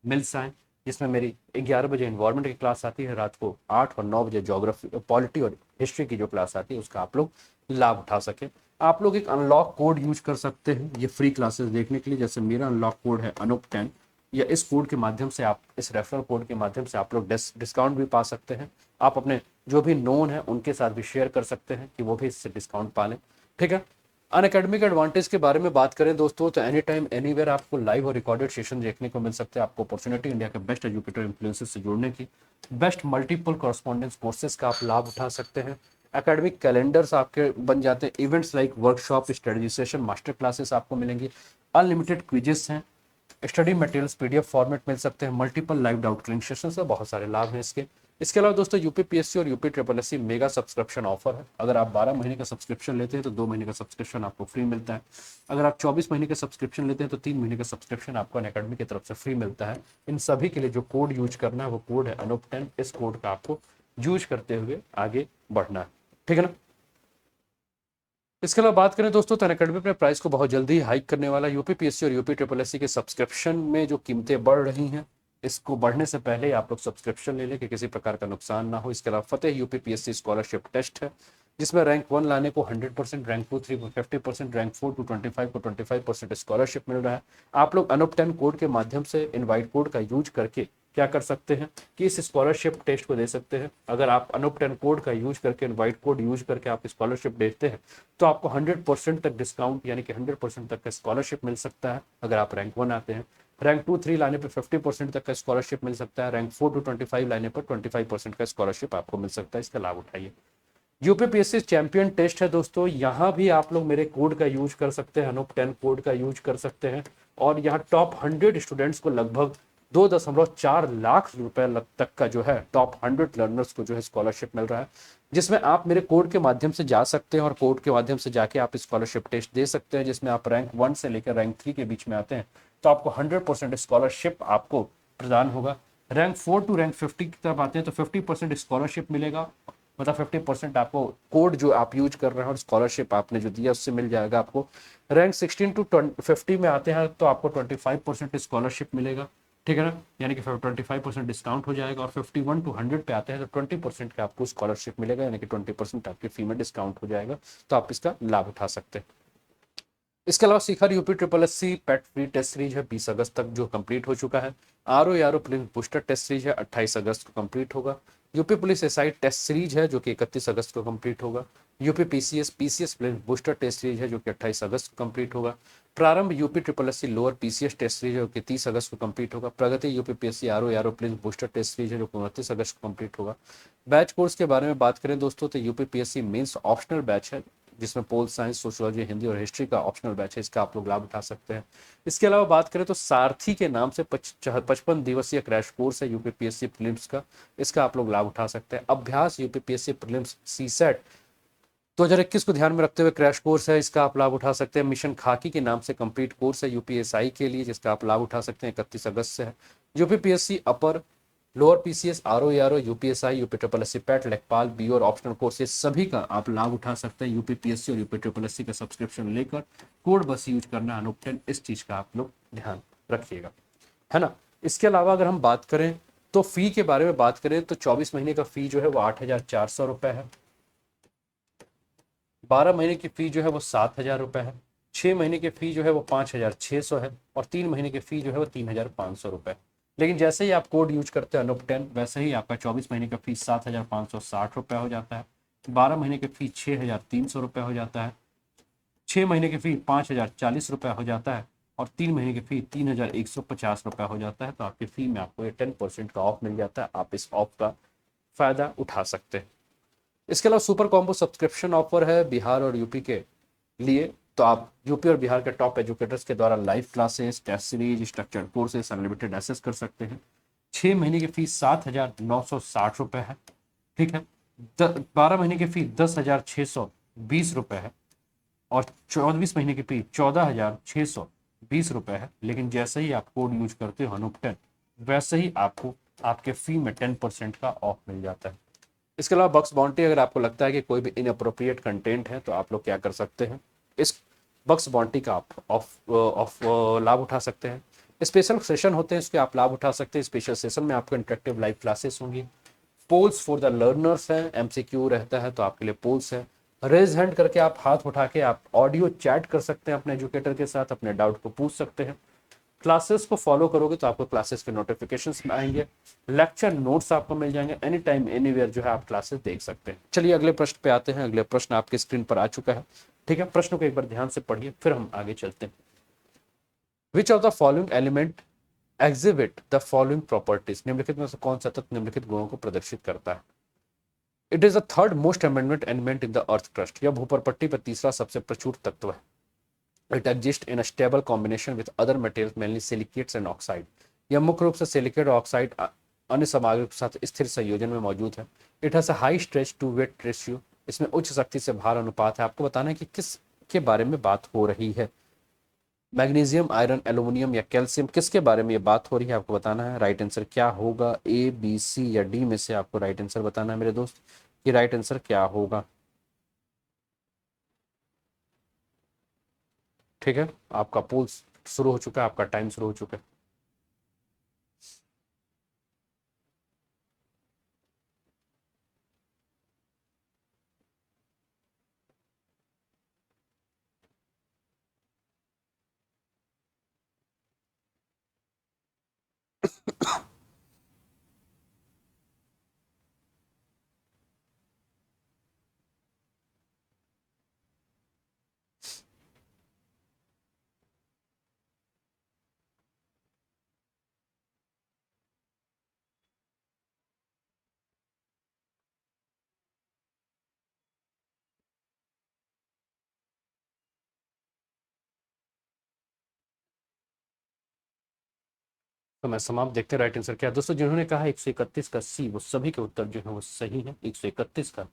मिल जाएं। जिसमें मेरी 11 बजे इन्वायरमेंट की क्लास आती है, रात को 8 और 9 बजे ज्योग्राफी पॉलिटी और हिस्ट्री की जो क्लास आती है उसका आप लोग लाभ उठा सकें। आप लोग एक अनलॉक कोड यूज कर सकते हैं ये फ्री क्लासेस देखने के लिए। जैसे मेरा अनलॉक कोड है अनूप 10, या इस कोड के माध्यम से आप, इस रेफरल कोड के माध्यम से आप लोग डिस्काउंट भी पा सकते हैं। आप अपने जो भी नोन है उनके साथ भी शेयर कर सकते हैं कि वो भी इससे डिस्काउंट पा लें। ठीक है, अनअकैडमी के एडवांटेज के बारे में बात करें दोस्तों, तो एनी टाइम एनीवेयर आपको लाइव और रिकॉर्डेड सेशन देखने को मिल सकते हैं। आपको अपॉर्चुनिटी इंडिया के बेस्ट एजुकेटर इन्फ्लुएंसर्स से जुड़ने की, बेस्ट मल्टीपल कॉरेस्पॉन्डेंस कोर्सेज का आप लाभ उठा सकते हैं। एकेडमिक कैलेंडर्स आपके बन जाते हैं, events like workshop, strategy session, master classes आपको मिलेंगी, अनलिमिटेड क्विजेस हैं, स्टडी मटेरियल्स पीडीएफ फॉर्मेट मिल सकते हैं, multiple live doubt clearing session से बहुत सारे लाभ हैं इसके। इसके अलावा दोस्तों यूपी पीएससी और UP triple SC mega subscription offer है। अगर आप 12 महीने का सब्सक्रिप्शन लेते हैं तो 2 महीने का सब्सक्रिप्शन आपको फ्री मिलता है। अगर आप 24 महीने का सब्सक्रिप्शन लेते हैं तो 3 महीने का सब्सक्रिप्शन आपको अनअकैडमी की तरफ से फ्री मिलता है। इन सभी के लिए जो कोड यूज करना है वो कोड है अनूप 10। इस कोड का आपको यूज करते हुए आगे बढ़ना है। ठीक है ना। इसके अलावा बात करें दोस्तों तो अनअकैडमी अपने प्राइस को बहुत जल्दी हाइक करने वाला। यूपी पीएससी और यूपी ट्रिपल एससी के सब्सक्रिप्शन में जो कीमतें बढ़ रही हैं, इसको बढ़ने से पहले आप लोग सब्सक्रिप्शन ले लें कि किसी प्रकार का नुकसान ना हो। इसके अलावा फतेह यूपी पीएससी स्कॉलरशिप टेस्ट है, जिसमें रैंक 1 लाने को 100%, रैंक 2 3 50%, रैंक 4 टू 25 को 25% स्कॉलरशिप मिल रहा है। आप लोग अनूप 10 कोड के माध्यम से इनवाइट कोड का यूज करके क्या कर सकते हैं कि इस स्कॉलरशिप टेस्ट को दे सकते हैं। अगर आप अनूप 10 कोड का यूज करके, इनवाइट कोड यूज करके आप स्कॉलरशिप देते हैं तो आपको 100% तक डिस्काउंट यानी कि 100% तक का स्कॉलरशिप मिल सकता है। अगर आप रैंक 1 आते हैं, रैंक 2 3 लाने पर 50% तक का स्कॉलरशिप मिल सकता है, रैंक 4 टू 25 लाने पर 25% का स्कॉलरशिप आपको मिल सकता है। इसका लाभ उठाइए। यूपीपीएससी चैंपियन टेस्ट है दोस्तों, यहाँ भी आप लोग मेरे कोड का यूज कर सकते हैं, अनूप 10 कोड का यूज कर सकते हैं, और यहाँ टॉप 100 स्टूडेंट्स को लगभग 2.4 लाख रुपए तक का जो है टॉप 100 लर्नर्स को जो है स्कॉलरशिप मिल रहा है। जिसमें आप मेरे कोड के माध्यम से जा सकते हैं और कोड के माध्यम से जाके आप स्कॉलरशिप टेस्ट दे सकते हैं। जिसमें आप रैंक 1 से लेकर रैंक 3 के बीच में आते हैं तो आपको 100% स्कॉलरशिप आपको प्रदान होगा। रैंक 4 टू रैंक 50 की तरफ आते हैं तो 50% स्कॉलरशिप मिलेगा, मतलब 50% आपको कोड जो आप यूज कर रहे हैं और स्कॉलरशिप आपने जो दिया उससे मिल जाएगा आपको। रैंक 16 टू 50 में आते हैं तो आपको 25% स्कॉलरशिप मिलेगा। ठीक है ना, यानी कि 25% डिस्काउंट हो जाएगा। और 51 टू 100 पे आते हैं तो 20% का आपको स्कॉलरशिप मिलेगा, यानी कि 20% आपकी फी में डिस्काउंट हो जाएगा। तो आप इसका लाभ उठा सकते हैं। इसके अलावा Shikhar UP triple SC PET free test series है 20 अगस्त तक जो कंप्लीट हो चुका है। R O prince booster test series है 28 अगस्त को कंप्लीट होगा। UP police SI test series है जो कि 31 अगस्त को कंप्लीट होगा। UP PCS prince booster test series है जो कि 28 अगस्त को कंप्लीट होगा। Prarambh UP triple SC lower PCS test series है जो कि 30 अगस्त को कंप्लीट होगा। Pragati UP PSC R O prince booster test series है जो कि 29 अगस्त को कंप्लीट होगा। बैच कोर्स के बारे में बात करें दोस्तों तो UP PSC mains optional batch है, जिसमें पोल साइंस, सोशियोलॉजी, हिंदी और हिस्ट्री का ऑप्शनल बैच है। इसका आप लोग लाभ उठा सकते हैं। इसके अलावा बात करें तो सारथी के नाम से 55 दिवसीय क्रैश कोर्स है यूपीपीएससी प्रीलिम्स का, इसका आप लोग लाभ उठा सकते हैं। अभ्यास यूपीपीएससी प्रीलिम्स सीसेट 2021 को ध्यान में रखते हुए क्रैश कोर्स है, इसका आप लाभ उठा सकते हैं। मिशन खाकी के नाम से कंप्लीट कोर्स है यूपीएसआई के लिए, जिसका आप लाभ उठा सकते हैं, 31 अगस्त से है। UPPSC upper, lower PCS, RO UPSI, UP triple SC PET, लेखपाल, बी और ऑप्शनल कोर्सेज सभी का आप लाभ उठा सकते हैं। यूपीपीएससी और यूपी ट्रिपल एससी का सब्सक्रिप्शन लेकर कोड बस यूज करना अनूप 10, इस चीज का आप लोग ध्यान रखिएगा, है ना। इसके अलावा अगर हम बात करें तो फी के बारे में बात करें तो 24 महीने का फी जो है वो 8,400 रुपए है। 12 महीने की फी जो है वो 7,000 रुपये है, 6 महीने की फी जो है वो 5,600 है, और 3 महीने की फी जो है वो 3,500 रुपये। लेकिन जैसे ही आप कोड यूज करते हैं अनुप 10, वैसे ही आपका 24 महीने का फीस 7,560 रुपये हो जाता है, 12 महीने की फी 6,300 रुपये हो जाता है, 6 महीने की फी 5,040 रुपये हो जाता है, और 3 महीने की फी 3,150 रुपये हो जाता है। तो आपकी फी में आपको ये 10% का ऑफ मिल जाता है, आप इस ऑफ का फायदा उठा सकते हैं। इसके अलावा सुपर कॉम्बो सब्सक्रिप्शन ऑफर है बिहार और यूपी के लिए। तो आप यूपी और बिहार के टॉप एजुकेटर्स के द्वारा live classes, test series, structured courses unlimited access कर सकते हैं। 6 महीने की फीस 7,960 रुपये है, ठीक है। 12 महीने की फी 10,620 रुपये है, और 24 महीने की फी 14,620 रुपये है। लेकिन जैसे ही आप कोड यूज करते हो अनुप 10, वैसे ही आपको आपके फी में 10% का ऑफ मिल जाता है। इसके अलावा बक्स बाउंटी, अगर आपको लगता है कि कोई भी इनअप्रोप्रिएट कंटेंट है तो आप लोग क्या कर सकते हैं, इस बक्स बाउंटी का आप ऑफ लाभ उठा सकते हैं। स्पेशल सेशन होते हैं, इसके आप लाभ उठा सकते हैं। स्पेशल सेशन में आपको इंटरेक्टिव लाइव क्लासेस होंगी, पोल्स फॉर द लर्नर्स हैं, एमसीक्यू रहता है तो आपके लिए पोल्स है। रेज हैंड करके आप हाथ उठा के आप ऑडियो चैट कर सकते हैं अपने एजुकेटर के साथ, अपने डाउट को पूछ सकते हैं। क्लासेस को फॉलो करोगे तो आपको क्लासेस के नोटिफिकेशंस में आएंगे, लेक्चर नोट्स आपको मिल जाएंगे, एनी टाइम एनीवेयर जो है आप क्लासेस देख सकते हैं। चलिए अगले प्रश्न पे आते हैं। अगले प्रश्न आपके स्क्रीन पर आ चुका है, ठीक है। प्रश्न को एक बार ध्यान से पढ़िए, फिर हम आगे चलते हैं। विच of the following element exhibit the following properties, निम्नलिखित में से कौन सा तत्व निम्नलिखित गुणों को प्रदर्शित करता है। It is the third most amendment element in the earth crust, यह भूपरपट्टी पर तीसरा सबसे प्रचुर तत्व है। It exist in a stable combination with other materials mainly silicates and oxide, यह मुख्य रूप से सिलिकेट और ऑक्साइड अन्य सामग्री के साथ स्थिर संयोजन में मौजूद है। It has a high stretch to weight ratio, इसमें उच्च शक्ति से भार अनुपात है। आपको बताना है कि किस के बारे में बात हो रही है। मैग्नीशियम, आयरन, एल्यूमिनियम या कैल्शियम, किसके बारे में ये बात हो रही है आपको बताना है। राइट आंसर क्या होगा, ए, बी, सी या डी में से आपको राइट आंसर बताना है मेरे दोस्त, कि राइट आंसर क्या होगा। ठीक है, आपका पोल शुरू हो चुका है, आपका टाइम शुरू हो चुका है। तो मैं समाप्त, देखते राइट आंसर क्या है दोस्तों। जिन्होंने कहा 131 का सी, वो सभी के उत्तर जो है वो सही है। 131 का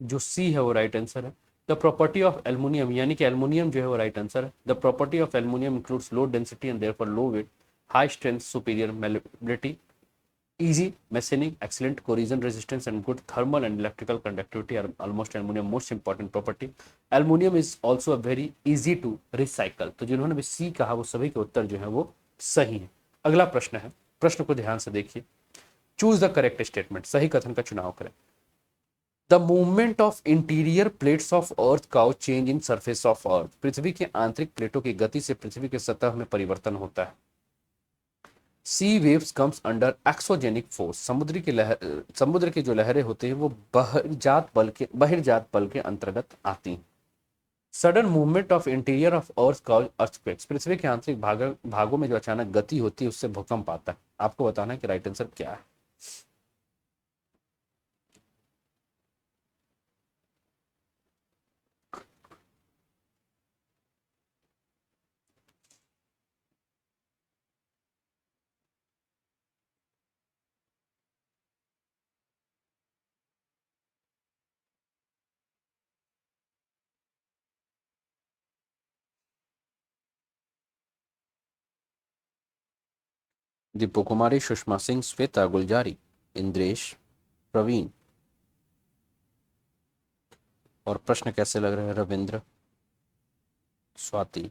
जो सी है वो राइट आंसर है। द प्रॉपर्टी ऑफ एल्युमिनियम, यानी कि एल्युमिनियम जो है वो राइट आंसर है। The property of aluminium includes low density and therefore low weight, high strength, superior malleability, easy machining, excellent corrosion resistance and good thermal and electrical conductivity are almost aluminum most important property. Aluminum is also a very easy to recycle। तो जिन्होंने भी सी कहा वो सभी के उत्तर जो है वो सही है। अगला प्रश्न है, प्रश्न को ध्यान से देखिए। चूज द करेक्ट स्टेटमेंट, सही कथन का चुनाव करें। The movement of interior plates of earth cause change in surface of earth, पृथ्वी के आंतरिक प्लेटों की गति से पृथ्वी के सतह में परिवर्तन होता है। Sea waves comes under exogenic force, समुद्र की जो लहरें होती हैं वो बहिर्जात बल के अंतर्गत आती हैं। Sudden movement of interior of earth called earthquakes, पृथ्वी के आंतरिक भागों में जो अचानक गति होती है उससे भूकंप आता है। आपको बताना है कि राइट आंसर क्या है। दीपू कुमारी, सुषमा सिंह, श्वेता गुलजारी, इंद्रेश, प्रवीण। और प्रश्न कैसे लग रहे हैं रविंद्र, स्वाति।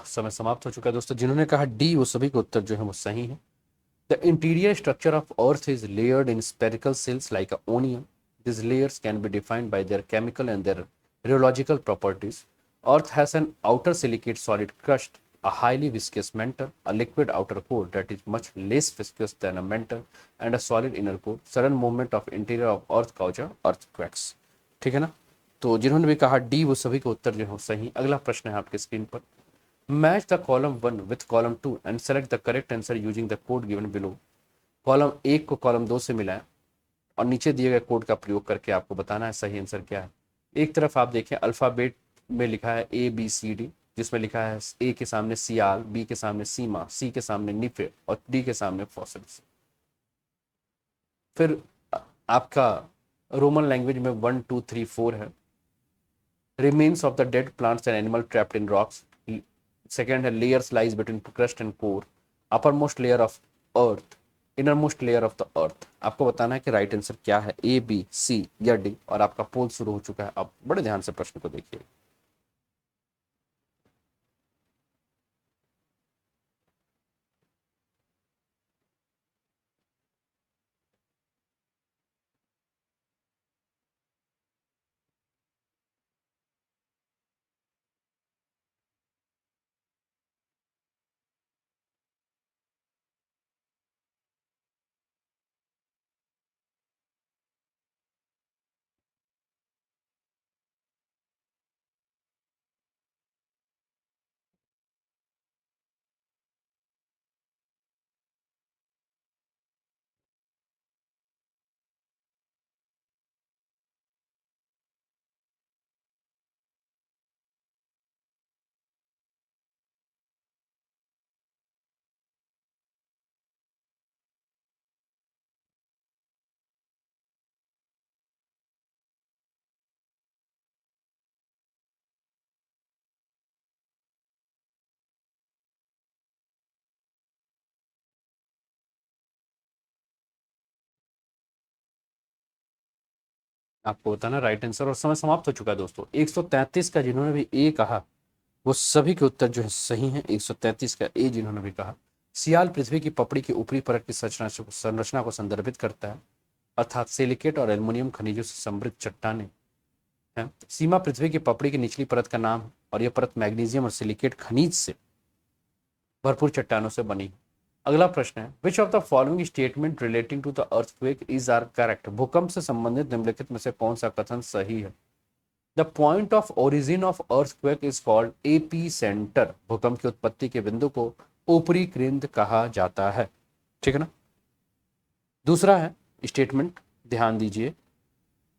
समय समाप्त हो चुका है दोस्तों। जिन्होंने कहा डी, वो सभी के उत्तर जो है वो सही है। The interior structure of earth is layered in spherical shells like a onion. These layers can be defined by their chemical and their rheological properties. Earth has an outer silicate solid crust, a highly viscous mantle, a liquid outer core that is much less viscous than a mantle, and a solid inner core. Sudden movement of interior of Earth causes earthquakes. ठीक है ना? तो जिन्होंने भी कहा D, वो सभी का उत्तर जो है सही। अगला प्रश्न है आपके स्क्रीन पर। Match the column 1 with column 2 and select the correct answer using the code given below. Column 1 को कॉलम 2 से मिलाएं और नीचे दिए गए कोड का प्रयोग करके आपको बताना है सही आंसर क्या है। एक तरफ आप देखें अल्फ़ाबेट में लिखा है ABCD, जिसमें लिखा है ए के सामने सियाल, बी के सामने सीमा, सी के सामने निफे और डी के सामने फॉसिल्स। फिर आपका रोमन लैंग्वेज में 1 2 3 4 है। Remains of the dead plants and animal trapped in rocks. Second है layers lies between crust and core. Upper most layer of earth, inner most layer of the earth. आपको बताना है कि right answer क्या है, A B C या D. और आपका पोल शुरू हो चुका है। आप बड़े ध्यान से प्रश्न को देखिए। आपको बताना राइट आंसर और समय समाप्त हो चुका है दोस्तों। 133 का जिन्होंने भी ए कहा वो सभी के उत्तर जो है सही है। 133 का ए जिन्होंने भी कहा। सियाल पृथ्वी की पपड़ी की ऊपरी परत की संरचना को संदर्भित करता है, अर्थात सिलिकेट और एल्युमिनियम खनिजों से समृद्ध चट्टानें हैं। सीमा पृथ्वी की पपड़ी की निचली परत का नाम है और यह परत मैग्नीशियम और सिलिकेट खनिज से भरपूर चट्टानों से बनी है। अगला प्रश्न है which of the following statement relating to the earthquake is are correct. भूकंप से संबंधित निम्नलिखित में से कौन सा कथन सही है। The point of origin of earthquake is called AP centre. भूकंप की उत्पत्ति के बिंदु को ऊपरी केंद्र कहा जाता है। ठीक है ना? दूसरा है स्टेटमेंट, ध्यान दीजिए।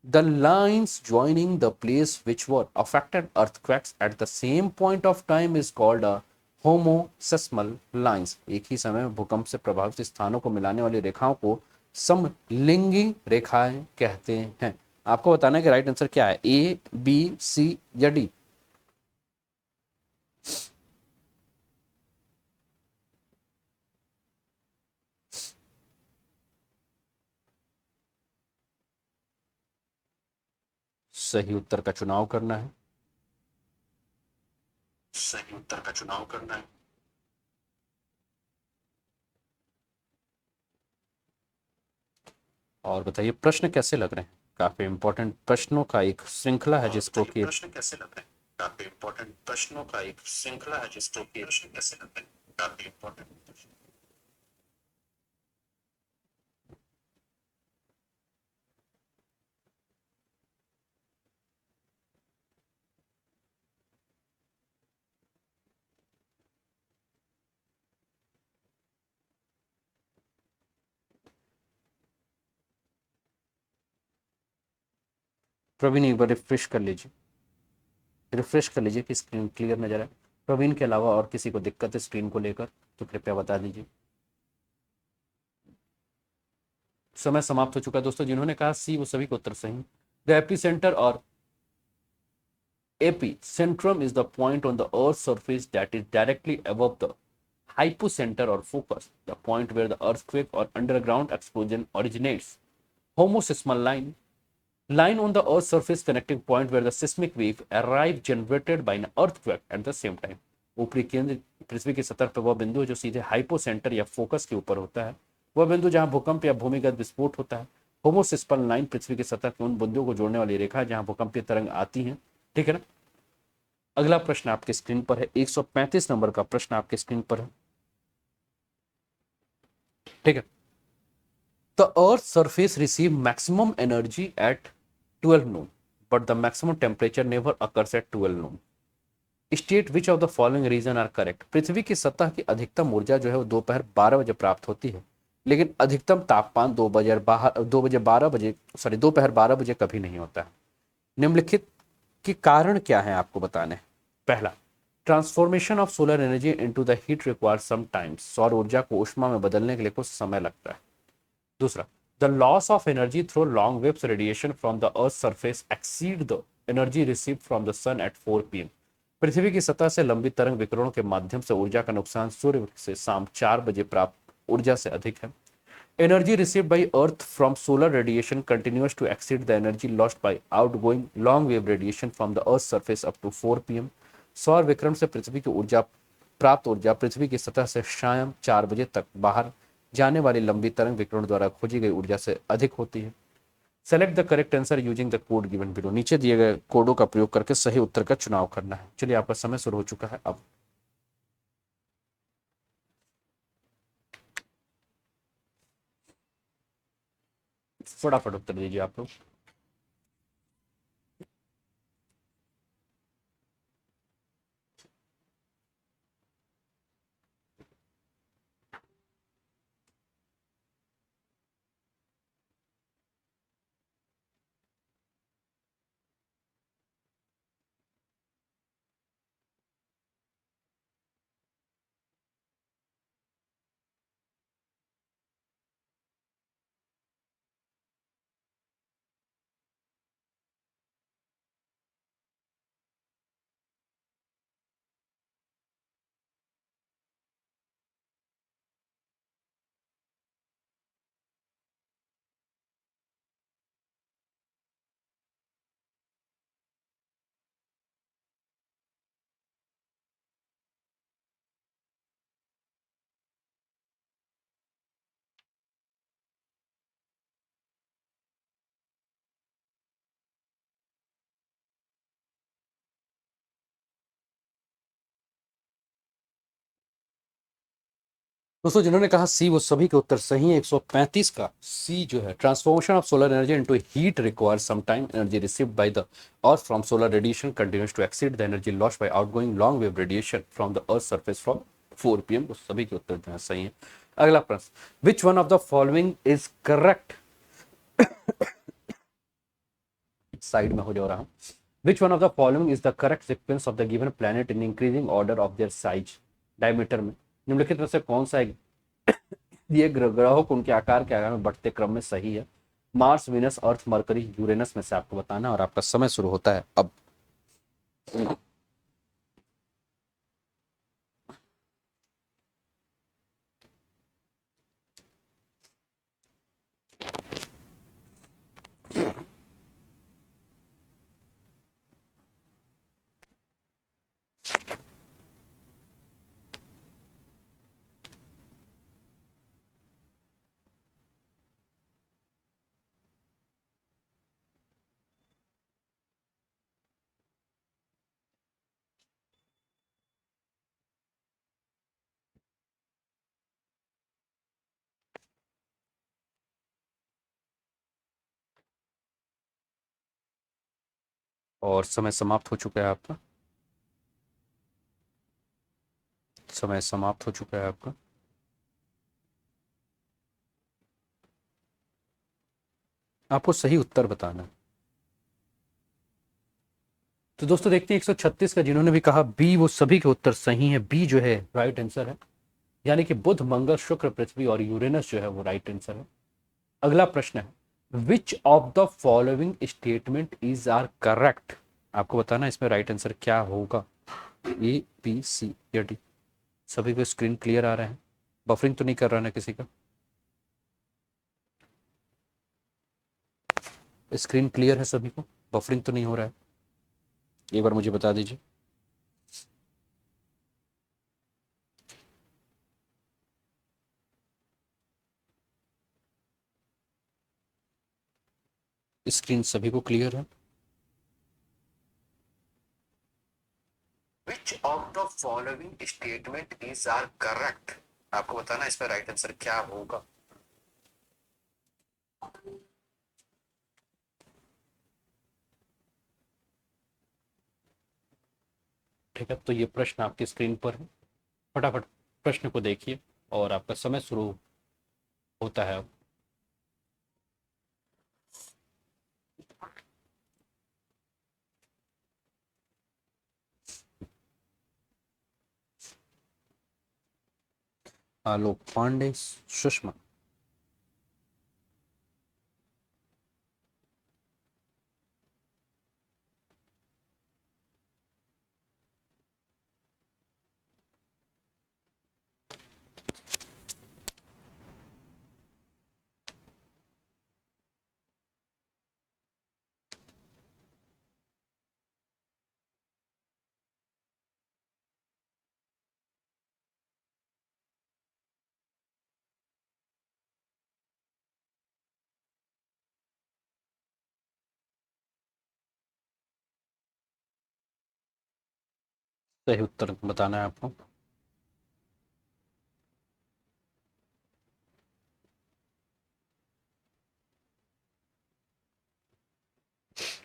The lines joining the place which were affected earthquakes at the same point of time is called a homoseismal lines. एक ही समय में भूकंप से प्रभावित स्थानों को मिलाने वाली रेखाओं को समलिंगी रेखाएं कहते हैं। आपको बताना है कि राइट आंसर क्या है, A B C या डी। सही उत्तर का चुनाव करना है। सही उत्तर का चुनाव करना है। और बताइए प्रश्न कैसे लग रहे हैं। काफी इंपॉर्टेंट प्रश्नों का एक श्रृंखला है जिसको कि प्रश्न कैसे लग रहे हैं। काफी इंपॉर्टेंट प्रश्नों का एक श्रृंखला है जिसको कि प्रश्न कैसे लग रहे हैं। काफी इंपॉर्टेंट। प्रवीण एक बार रिफ्रेश कर लीजिए कि स्क्रीन क्लियर नजर आए। प्रवीण के अलावा और किसी को दिक्कत है स्क्रीन को लेकर तो कृपया बता दीजिए। समय समाप्त हो चुका है दोस्तों। जिन्होंने कहा सी वो सभी को उत्तर सही। द एपीसेंटर और epicentrum is the point on the earth's surface that is directly above the hypocenter or focus, the point where the earthquake or underground explosion originates. Homosesmal line on the earth's surface connecting point where the seismic wave arrive generated by an earthquake at the same time. ऊपरी केंद्र पृथ्वी की सतह पर वह बिंदु है जो सीधे हाइपोसेंटर या फोकस के ऊपर होता है। वह बिंदु जहां भूकंप या भूमिगत विस्फोट होता है। होमोसिस्पल लाइन पृथ्वी की सतह के उन बिंदुओं को जोड़ने वाली रेखा है जहां भूकंपीय तरंग आती है। ठीक है ना। अगला प्रश्न आपके स्क्रीन पर है, 135 नंबर का प्रश्न आपके स्क्रीन पर है। ठीक है। The Earth's surface receives maximum energy at 12 noon, but the maximum temperature never occurs at 12 noon. State which of the following reason are correct. पृथ्वी की सतह की अधिकतम ऊर्जा जो है वो दोपहर 12 बजे प्राप्त होती है, लेकिन अधिकतम तापमान 2 बजे दोपहर 12 बजे कभी नहीं होता है। निम्नलिखित के कारण क्या है आपको बताने। पहला, transformation of solar energy into the heat requires some time. सौर ऊर्जा को ऊष्मा में बदलने के लिए कुछ समय लगता है। दूसरा, the loss of energy through long waves radiation from the earth surface exceed the energy receive from the sun at 4 PM. पृथ्वी की सतह से लंबी तरंग विकिरणों के माध्यम से ऊर्जा का नुकसान सूर्य से शाम 4 बजे प्राप्त ऊर्जा से अधिक है। Energy received by earth from solar radiation continues to exceed the energy lost by outgoing long wave radiation from the earth surface up to 4 PM. सौर विकिरण से पृथ्वी की ऊर्जा प्राप्त ऊर्जा पृथ्वी की सतह से शाम 4 बजे तक बाहर जाने वाली लंबी तरंग विकिरण द्वारा खोजी गई ऊर्जा से अधिक होती है। Select the correct answer using the code given below. नीचे दिए गए कोडों का प्रयोग करके सही उत्तर का चुनाव करना है। चलिए, आपका समय शुरू हो चुका है अब। फटाफट उत्तर दीजिए आप लोग। दोस्तों, जिन्होंने कहा सी वो सभी के उत्तर सही है। 135 का सी जो है, transformation of solar energy into heat requires some time. Energy received by the earth from solar radiation continues to exceed the energy lost by outgoing long wave radiation from the earth surface from 4 PM. वो सभी के उत्तर जो है सही है। अगला प्रश्न, which one of the following is correct. Side में हो जा रहा हूं। विच one of the following is the correct sequence of the given planet in increasing order of their size diameter में। निम्नलिखित में से कौन सा एक ये ग्रहों को उनके आकार के आकार में बढ़ते क्रम में सही है। मार्स, विनस, अर्थ, मरकरी, यूरेनस में से आपको बताना और आपका समय शुरू होता है अब। और समय समाप्त हो चुका है आपका। समय समाप्त हो चुका है आपका। आपको सही उत्तर बताना है। तो दोस्तों देखते हैं 136 का, जिन्होंने भी कहा बी वो सभी के उत्तर सही है। बी जो है राइट आंसर है, यानी कि बुध, मंगल, शुक्र, पृथ्वी और यूरेनस जो है वो राइट आंसर है। अगला प्रश्न है, which of the following statement is are correct. आपको बताना इसमें राइट आंसर क्या होगा। ए, बी, सी या डी। सभी को स्क्रीन क्लियर आ रहा है। बफरिंग तो नहीं कर रहा ना किसी का। स्क्रीन क्लियर है सभी को, बफरिंग तो नहीं हो रहा है। एक बार मुझे बता दीजिए। स्क्रीन सभी को क्लियर है? Which of the following statement is are correct? आपको बताना इसमें राइट आंसर क्या होगा। ठीक है, तो ये प्रश्न आपकी स्क्रीन पर है। फटाफट प्रश्न को देखिए और आपका समय शुरू होता है अब। आलोक पांडे, सुषमा। सही उत्तर बताना है आपको।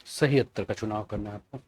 सही उत्तर का चुनाव करना है आपको।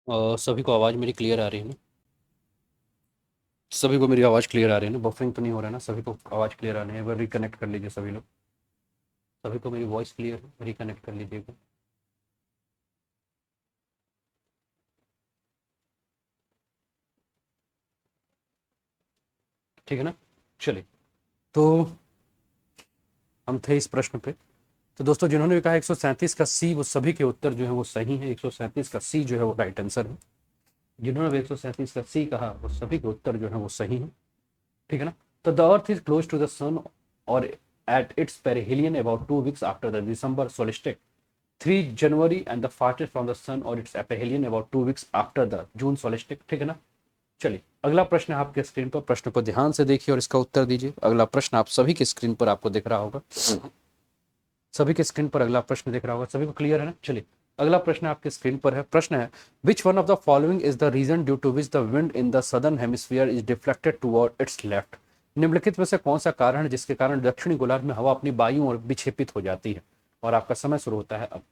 सभी को आवाज़ मेरी क्लियर आ रही है ना? सभी को मेरी आवाज़ क्लियर आ रही है ना? बफरिंग तो नहीं हो रहा है ना? सभी को आवाज़ क्लियर आ रही है? एक बार रिकनेक्ट कर लीजिए सभी लोग। सभी को मेरी वॉइस क्लियर है? रिकनेक्ट कर लीजिएगा। ठीक है ना? चलिए, तो हम थे इस प्रश्न पे। तो दोस्तों, जिन्होंने भी कहा 137 का सी, वो सभी के उत्तर जो है वो सही है। 137 का सी जो है वो राइट आंसर है। जिन्होंने भी 137 का सी कहा, वो सभी के उत्तर जो है वो सही है। ठीक है ना? तो the earth is close to the sun और at its perihelion about 2 weeks after the December solstice 3 January and the fastest from the sun और its aphelion about 2 weeks after the June solstice. ठीक है ना? चलिए, अगला प्रश्न है आपके स्क्रीन पर। प्रश्न को ध्यान से देखिए और इसका उत्तर दीजिए। अगला प्रश्न आप सभी की स्क्रीन पर आपको दिख रहा होगा। सभी के स्क्रीन पर अगला प्रश्न दिख रहा होगा। सभी को क्लियर है ना? चलिए, अगला प्रश्न आपके स्क्रीन पर है। प्रश्न है, which one of the following is the reason due to which the wind in the southern hemisphere is deflected toward its left. निम्नलिखित में से कौन सा कारण है जिसके कारण दक्षिणी गोलार्ध में हवा अपनी बायु और विक्षेपित हो जाती है? और आपका समय शुरू होता है अब।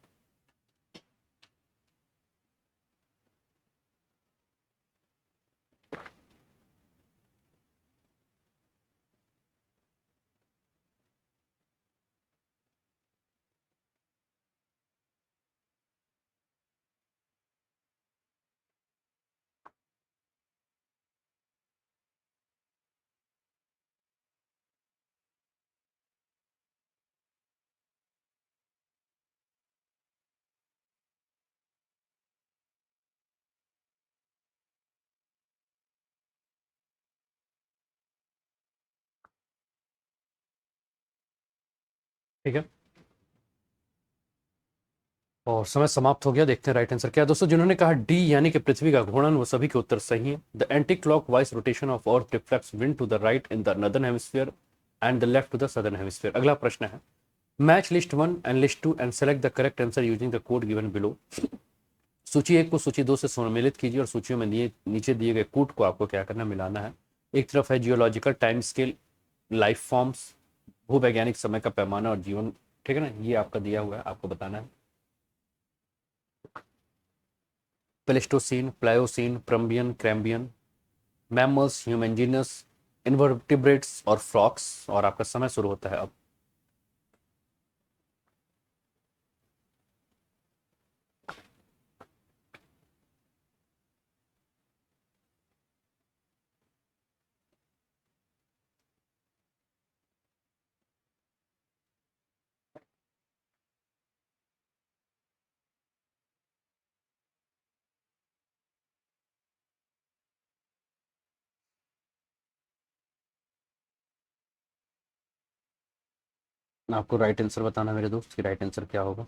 ठीक है, और समय समाप्त हो गया। देखते हैं राइट आंसर क्या है। दोस्तों, जिन्होंने कहा डी यानी कि पृथ्वी का घूर्णन, वो सभी के उत्तर सही है। The anticlockwise rotation of earth reflects wind to the right in the northern hemisphere and the left to the southern hemisphere. अगला प्रश्न है, match list 1 and list 2 and select the correct answer using the code given below. सूची 1 को सूची 2 से सम्मिलित कीजिए और सूचियों में नीचे दिए गए कोड को आपको क्या करना, मिलाना है। एक तरफ है geological time scale, life forms, भूवैज्ञानिक समय का पैमाना और जीवन। ठीक है ना? ये आपका दिया हुआ है, आपको बताना है। Pleistocene, Pliocene, Precambrian, Cambrian, mammals, human genus, invertebrates और फ्रॉक्स। और आपका समय शुरू होता है अब। आपको राइट आंसर बताना है मेरे दोस्त कि राइट आंसर क्या होगा।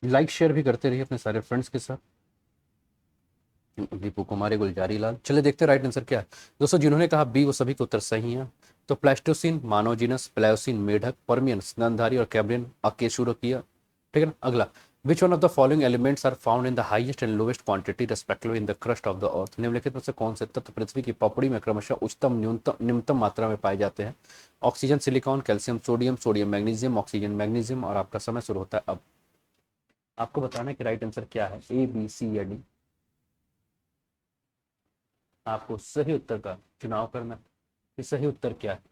लाइक शेयर भी करते रहिए अपने सारे फ्रेंड्स के साथ। दीपू कुमारी, गुलजारी लाल। चलिए, देखते हैं राइट आंसर क्या है। दोस्तों, जिन्होंने कहा बी, वो सभी के उत्तर सही हैं। तो प्लास्टोसिन मानव जीनस, प्लायोसिन मेढक, परमियन स्तनधारी और कैब्रियन अकेशुरोकिया। ठीक है ना? अगला, which one of the following elements are found in the highest and lowest quantity respectively in the crust of the earth. निम्नलिखित में से कौन से तत्व पृथ्वी की पपड़ी में क्रमशः उच्चतम न्यूनतम निम्नतम मात्रा में पाए जाते हैं? Oxygen, silicon, calcium, sodium, sodium magnesium, oxygen magnesium. और आपका समय शुरू होता है अब। आपको बताना है कि राइट आंसर क्या है, ए, बी, सी या डी। आपको सही उत्तर का चुनाव करना है कि सही उत्तर क्या है।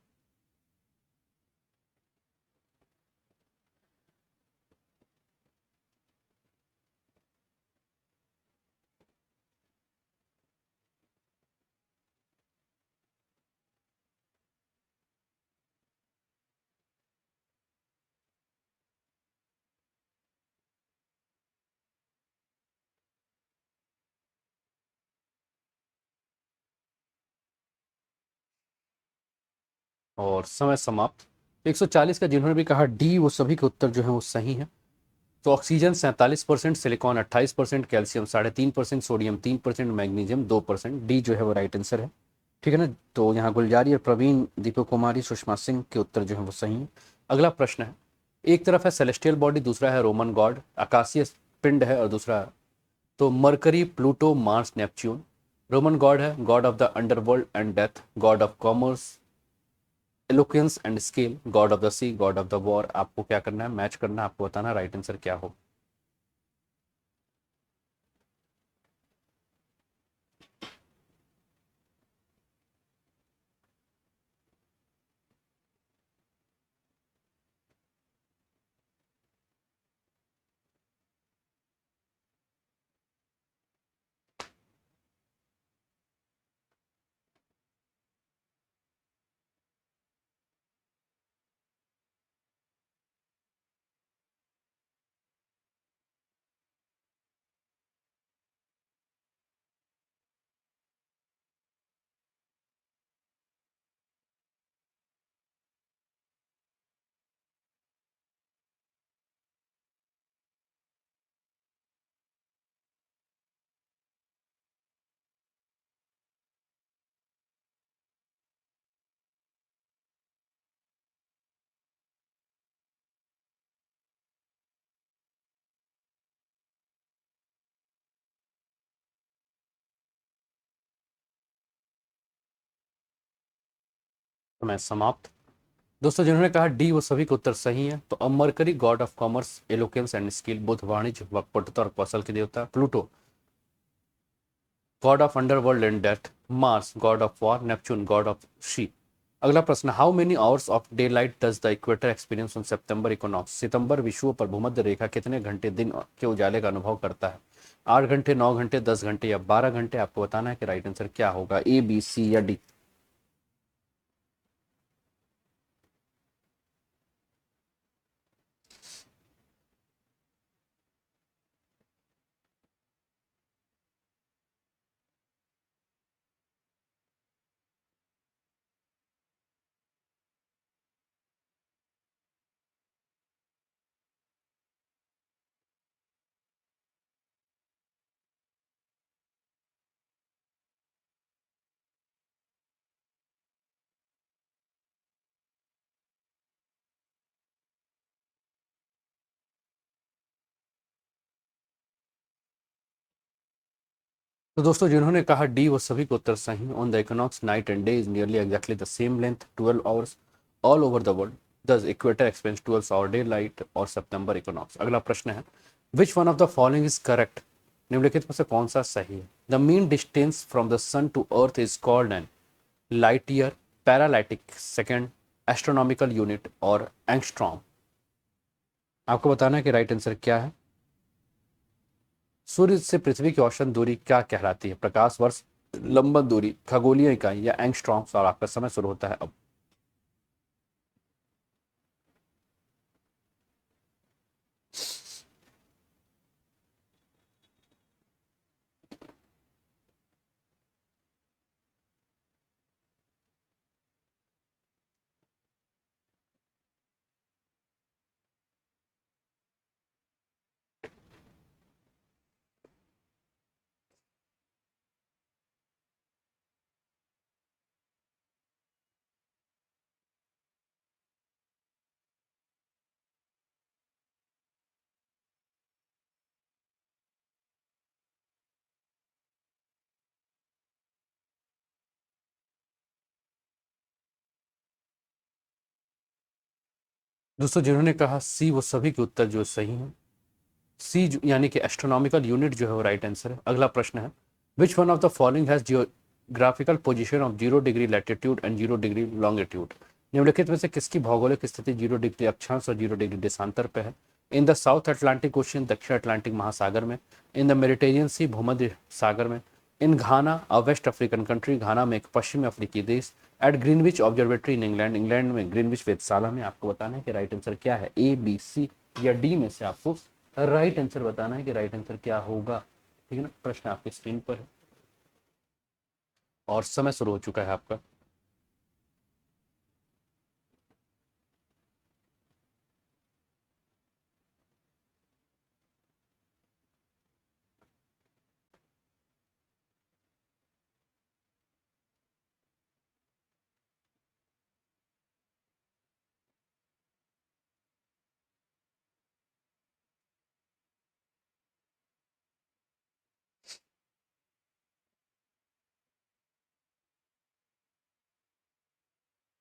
और समय समाप्त। 140 का जिन्होंने भी कहा डी, वो सभी के उत्तर जो है वो सही है। तो oxygen 47%, silicon 28%, calcium 3.5%, sodium 3%, magnesium 2%। D जो है वो राइट आंसर है। ठीक है ना? तो यहाँ गुलजारी और प्रवीण, दीपक कुमारी, सुषमा सिंह के उत्तर जो है वो सही है। अगला प्रश्न है, एक तरफ है सेलेस्टियल बॉडी, दूसरा है रोमन गॉड, आकाशीय पिंड है, और दूसरा तो Mercury, Pluto, Mars, Neptune. Roman god है, god of the underworld and death, god of commerce, eloquence and skill, god of the sea, god of the war. आपको क्या करना है, मैच करना है, आपको बताना राइट आंसर क्या हो। समय समाप्त। दोस्तों जिन्होंने कहा डी वो सभी के उत्तर सही है। तो अब Mercury god of commerce, eloquence and skill, Budh वाणिज्य वक्पटुता और कौशल के देवता, Pluto god of underworld and death, Mars god of war, Neptune god of sea. अगला प्रश्न, how many hours of day light does the equator experience on September equinox. सितंबर विषुव पर भूमध्य रेखा कितने घंटे दिन के उजाले का अनुभव करता है। 8 घंटे, 9 घंटे, 10 घंटे या 12 घंटे। आपको बताना है कि राइट आंसर क्या होगा, ए बी सी या डी। तो दोस्तों जिन्होंने कहा डी वो सभी को उत्तर सही। On the equinox night and day is nearly exactly the same length 12 hours all over the world. Thus equator experiences 12 hour day light और सितंबर इक्विनॉक्स। अगला प्रश्न है, which one of the following is correct. निम्नलिखित में से कौन सा सही है। The mean distance from the sun to earth is called an light year, parallactic second, astronomical unit और एंगस्ट्रॉम। आपको बताना है कि राइट आंसर क्या है। सूर्य से पृथ्वी की औसत दूरी क्या कहलाती है। प्रकाश वर्ष, लंबन दूरी, खगोलीय इकाई या एंगस्ट्रॉम्स। और आपका समय शुरू होता है अब। दोस्तों जिन्होंने कहा सी वो सभी के उत्तर जो सही हैं। सी यानी कि एस्ट्रोनॉमिकल यूनिट जो है वो राइट आंसर है। अगला प्रश्न है, which one of the following has geographical position of 0 degree latitude and 0 degree longitude. निम्नलिखित में से किसकी भौगोलिक स्थिति 0 डिग्री अक्षांश और 0 डिग्री देशांतर पे है। In the south Atlantic ocean, दक्षिण अटलांटिक महासागर में, इन द मेडिटेरियन सी, भूमध्य सागर में, इन घाना अ वेस्ट अफ्रीकन कंट्री, घाना में एक पश्चिमी अफ्रीकी देश, eight Greenwich observatory in England, England में ग्रीनविच वेधशाला में। आपको बताना है कि राइट आंसर क्या है, ए बी सी या डी में से आपको राइट आंसर बताना है कि राइट आंसर क्या होगा। ठीक है ना, प्रश्न आपकी स्क्रीन पर है और समय शुरू हो चुका है आपका।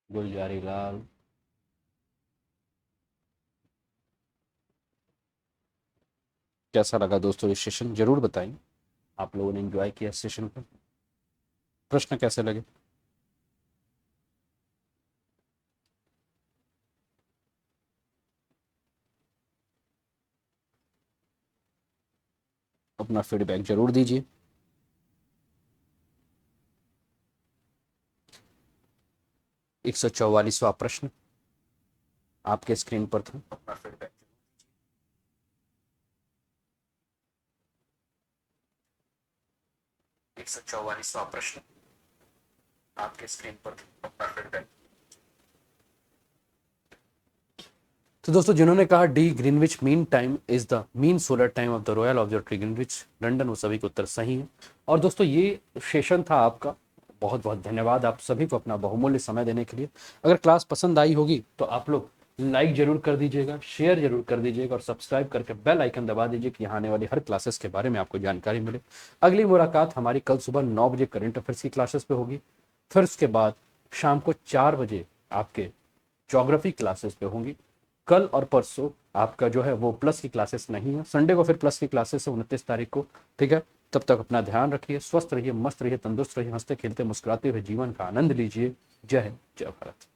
गुलजारी लाल। कैसा लगा दोस्तों ये सेशन, जरूर बताएं। आप लोगों ने एंजॉय किया इस सेशन को? प्रश्न कैसे लगे? अपना फीडबैक जरूर दीजिए। एक सौ चौवालीसवा प्रश्न आपके स्क्रीन पर था। अपना फीडबैक 144वां प्रश्न आपके स्क्रीन पर था। अपना फीडबैक। तो दोस्तों जिन्होंने कहा D Greenwich mean time is the mean solar time of the royal observatory Greenwich London, वो सभी के उत्तर सही है। और दोस्तों ये सेशन था आपका। बहुत बहुत धन्यवाद आप सभी को अपना बहुमूल्य समय देने के लिए। अगर क्लास पसंद आई होगी तो आप लोग लाइक जरूर कर दीजिएगा, शेयर जरूर कर दीजिएगा और सब्सक्राइब करके बेल आइकन दबा दीजिए कि यहाँ आने वाली हर क्लासेस के बारे में आपको जानकारी मिले। अगली मुलाकात हमारी कल सुबह 9 बजे करंट अफेयर्स की क्लासेस पे होगी। फिर उसके बाद शाम को 4 बजे आपके ज्योग्राफी क्लासेस पे होंगी। कल और परसों आपका जो है वो प्लस की क्लासेस नहीं है, संडे को फिर प्लस की क्लासेस है 29 तारीख को। ठीक है, तब तक अपना ध्यान रखिए, स्वस्थ रहिए, मस्त रहिए, तंदुरुस्त रहिए, हंसते खेलते मुस्कुराते हुए जीवन का आनंद लीजिए। जय हिंद, जय भारत।